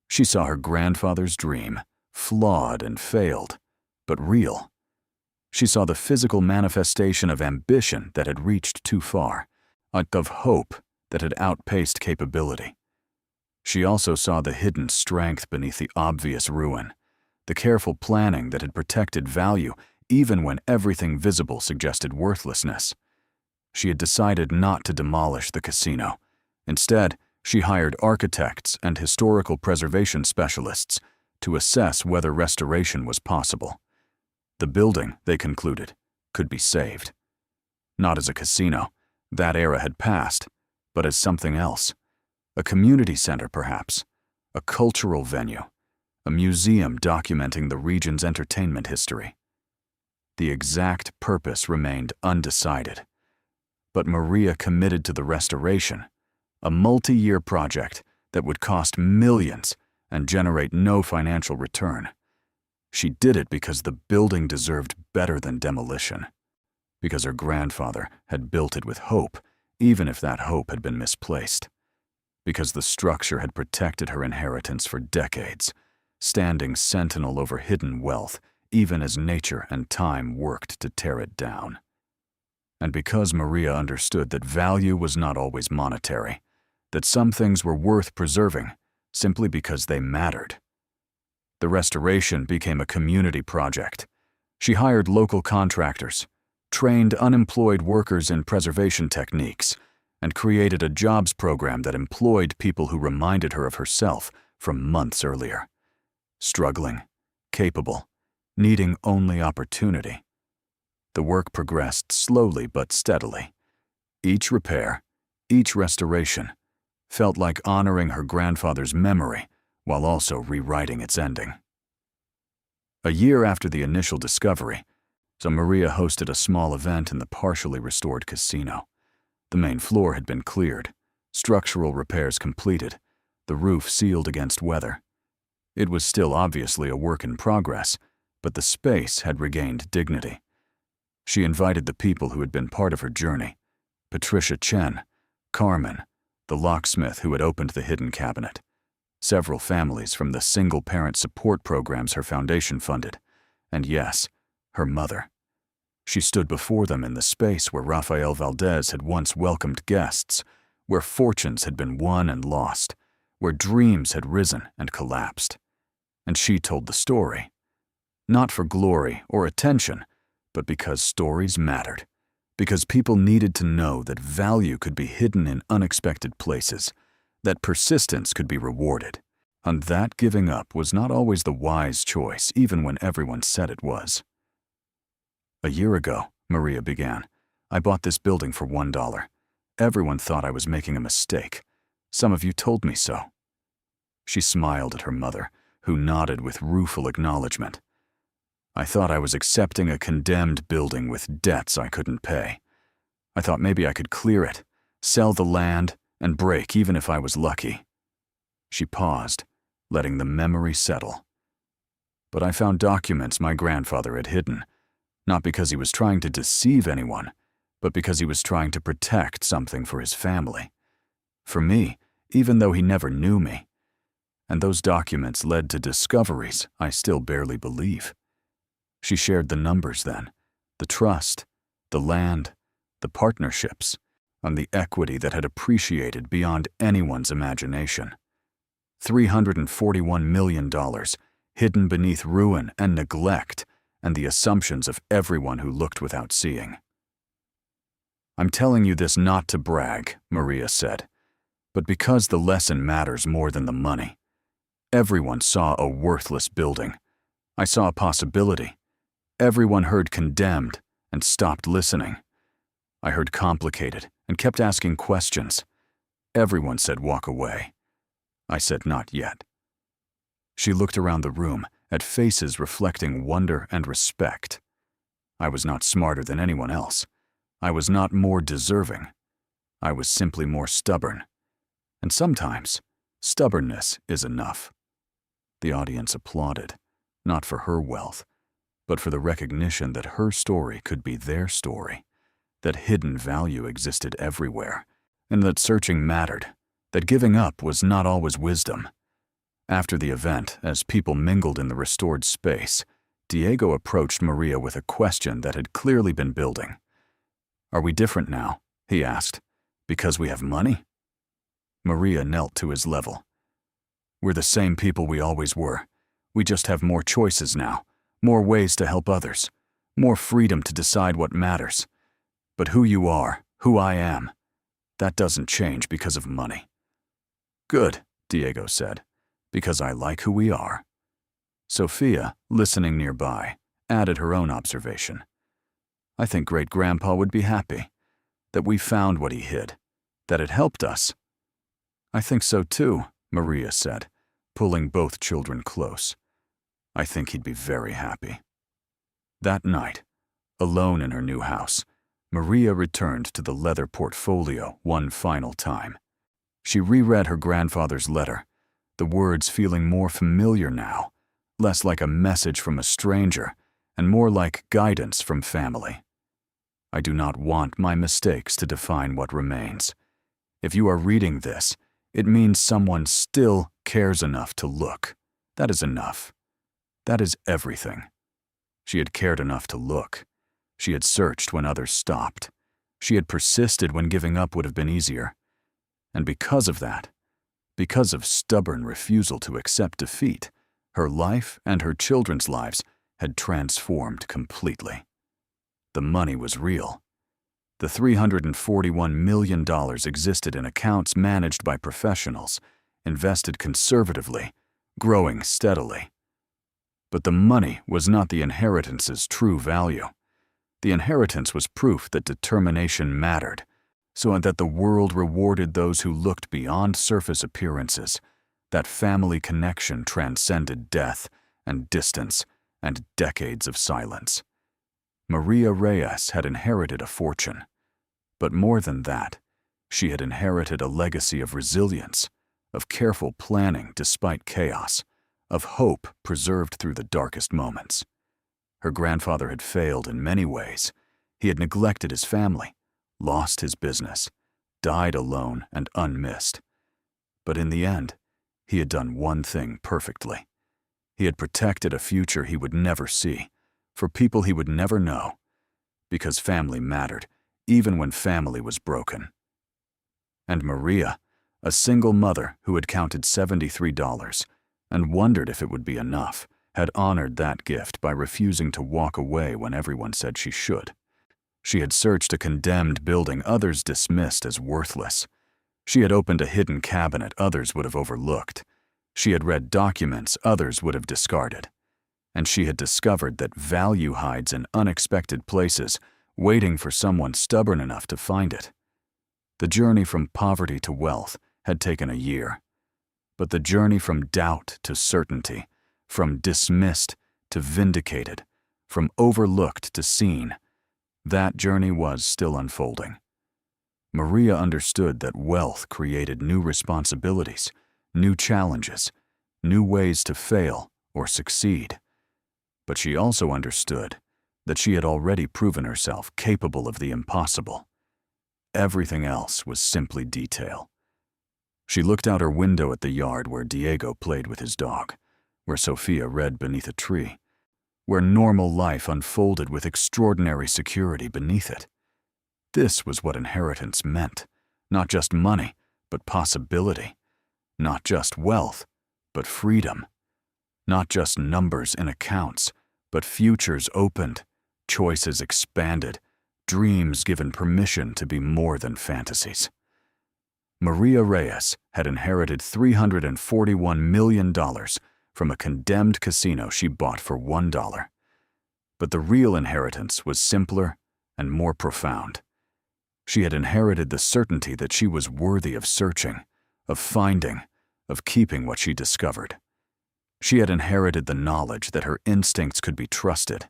She saw her grandfather's dream, flawed and failed, but real. She saw the physical manifestation of ambition that had reached too far, of hope that had outpaced capability. She also saw the hidden strength beneath the obvious ruin, the careful planning that had protected value even when everything visible suggested worthlessness. She had decided not to demolish the casino. Instead, she hired architects and historical preservation specialists to assess whether restoration was possible. The building, they concluded, could be saved. Not as a casino, that era had passed, but as something else. A community center, perhaps. A cultural venue. A museum documenting the region's entertainment history. The exact purpose remained undecided. But Maria committed to the restoration, a multi-year project that would cost millions and generate no financial return. She did it because the building deserved better than demolition, because her grandfather had built it with hope, even if that hope had been misplaced, because the structure had protected her inheritance for decades, standing sentinel over hidden wealth, even as nature and time worked to tear it down. And because Maria understood that value was not always monetary, that some things were worth preserving simply because they mattered. The restoration became a community project. She hired local contractors, trained unemployed workers in preservation techniques, and created a jobs program that employed people who reminded her of herself from months earlier. Struggling, capable, needing only opportunity. The work progressed slowly but steadily. Each repair, each restoration, felt like honoring her grandfather's memory while also rewriting its ending. A year after the initial discovery, Maria hosted a small event in the partially restored casino. The main floor had been cleared, structural repairs completed, the roof sealed against weather. It was still obviously a work in progress, but the space had regained dignity. She invited the people who had been part of her journey: Patricia Chen, Carmen, the locksmith who had opened the hidden cabinet, several families from the single-parent support programs her foundation funded, and yes, her mother. She stood before them in the space where Rafael Valdez had once welcomed guests, where fortunes had been won and lost, where dreams had risen and collapsed. And she told the story, not for glory or attention, but because stories mattered, because people needed to know that value could be hidden in unexpected places, that persistence could be rewarded, and that giving up was not always the wise choice, even when everyone said it was. "A year ago," Maria began, "I bought this building for $1. Everyone thought I was making a mistake. Some of you told me so." She smiled at her mother, who nodded with rueful acknowledgement. "I thought I was accepting a condemned building with debts I couldn't pay. I thought maybe I could clear it, sell the land, and break even if I was lucky." She paused, letting the memory settle. "But I found documents my grandfather had hidden, not because he was trying to deceive anyone, but because he was trying to protect something for his family. For me, even though he never knew me. And those documents led to discoveries I still barely believe." She shared the numbers then, the trust, the land, the partnerships, and the equity that had appreciated beyond anyone's imagination. $341 million, hidden beneath ruin and neglect, and the assumptions of everyone who looked without seeing. "I'm telling you this not to brag," Maria said, "but because the lesson matters more than the money. Everyone saw a worthless building. I saw a possibility. Everyone heard condemned and stopped listening. I heard complicated and kept asking questions. Everyone said walk away. I said not yet." She looked around the room at faces reflecting wonder and respect. "I was not smarter than anyone else. I was not more deserving. I was simply more stubborn. And sometimes, stubbornness is enough." The audience applauded, not for her wealth, but for the recognition that her story could be their story, that hidden value existed everywhere, and that searching mattered, that giving up was not always wisdom. After the event, as people mingled in the restored space, Diego approached Maria with a question that had clearly been building. "Are we different now?" he asked. "Because we have money?" Maria knelt to his level. "We're the same people we always were. We just have more choices now, more ways to help others, more freedom to decide what matters. But who you are, who I am, that doesn't change because of money." "Good," Diego said, "because I like who we are." Sophia, listening nearby, added her own observation. "I think Great-Grandpa would be happy, that we found what he hid, that it helped us." "I think so too," Maria said, pulling both children close. "I think he'd be very happy." That night, Alone in her new house, Maria returned to the leather portfolio one final time. She reread her grandfather's letter, the words feeling more familiar now, less like a message from a stranger and more like guidance from family. I do not want my mistakes to define what remains. If you are reading this, it means someone still cares enough to look. That is enough. That is everything. She had cared enough to look. She had searched when others stopped. She had persisted when giving up would have been easier. And because of that, because of stubborn refusal to accept defeat, her life and her children's lives had transformed completely. The money was real. The $341 million existed in accounts managed by professionals, invested conservatively, growing steadily. But the money was not the inheritance's true value. The inheritance was proof that determination mattered, so that the world rewarded those who looked beyond surface appearances, that family connection transcended death and distance and decades of silence. Maria Reyes had inherited a fortune. But more than that, she had inherited a legacy of resilience, of careful planning despite chaos, of hope preserved through the darkest moments. Her grandfather had failed in many ways. He had neglected his family, lost his business, died alone and unmissed. But in the end, he had done one thing perfectly. He had protected a future he would never see, for people he would never know, because family mattered, even when family was broken. And Maria, a single mother who had counted $73 and wondered if it would be enough, had honored that gift by refusing to walk away when everyone said she should. She had searched a condemned building others dismissed as worthless. She had opened a hidden cabinet others would have overlooked. She had read documents others would have discarded. And she had discovered that value hides in unexpected places, waiting for someone stubborn enough to find it. The journey from poverty to wealth had taken a year. But the journey from doubt to certainty, from dismissed to vindicated, from overlooked to seen, that journey was still unfolding. Maria understood that wealth created new responsibilities, new challenges, new ways to fail or succeed. But she also understood that she had already proven herself capable of the impossible. Everything else was simply detail. She looked out her window at the yard where Diego played with his dog, where Sophia read beneath a tree, where normal life unfolded with extraordinary security beneath it. This was what inheritance meant, not just money, but possibility, not just wealth, but freedom, not just numbers in accounts, but futures opened, choices expanded, dreams given permission to be more than fantasies. Maria Reyes had inherited $341 million from a condemned casino she bought for $1. But the real inheritance was simpler and more profound. She had inherited the certainty that she was worthy of searching, of finding, of keeping what she discovered. She had inherited the knowledge that her instincts could be trusted,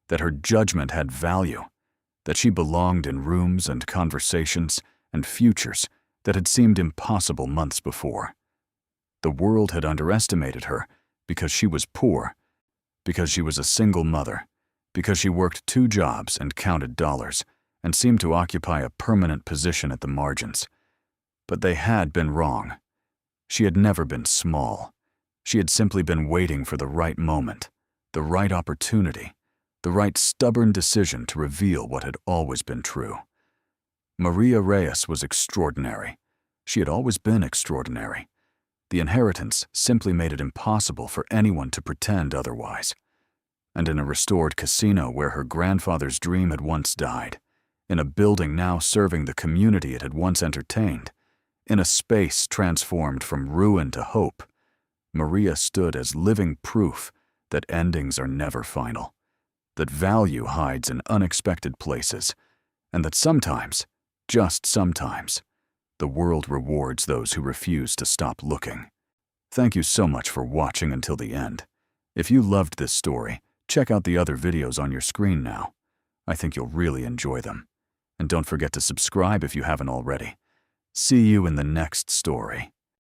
that her judgment had value, that she belonged in rooms and conversations and futures that had seemed impossible months before. The world had underestimated her because she was poor, because she was a single mother, because she worked 2 jobs and counted dollars and seemed to occupy a permanent position at the margins. But they had been wrong. She had never been small. She had simply been waiting for the right moment, the right opportunity, the right stubborn decision to reveal what had always been true. Maria Reyes was extraordinary. She had always been extraordinary. The inheritance simply made it impossible for anyone to pretend otherwise. And in a restored casino where her grandfather's dream had once died, in a building now serving the community it had once entertained, in a space transformed from ruin to hope, Maria stood as living proof that endings are never final, that value hides in unexpected places, and that sometimes, just sometimes, the world rewards those who refuse to stop looking. Thank you so much for watching until the end. If you loved this story, check out the other videos on your screen now. I think you'll really enjoy them. And don't forget to subscribe if you haven't already. See you in the next story.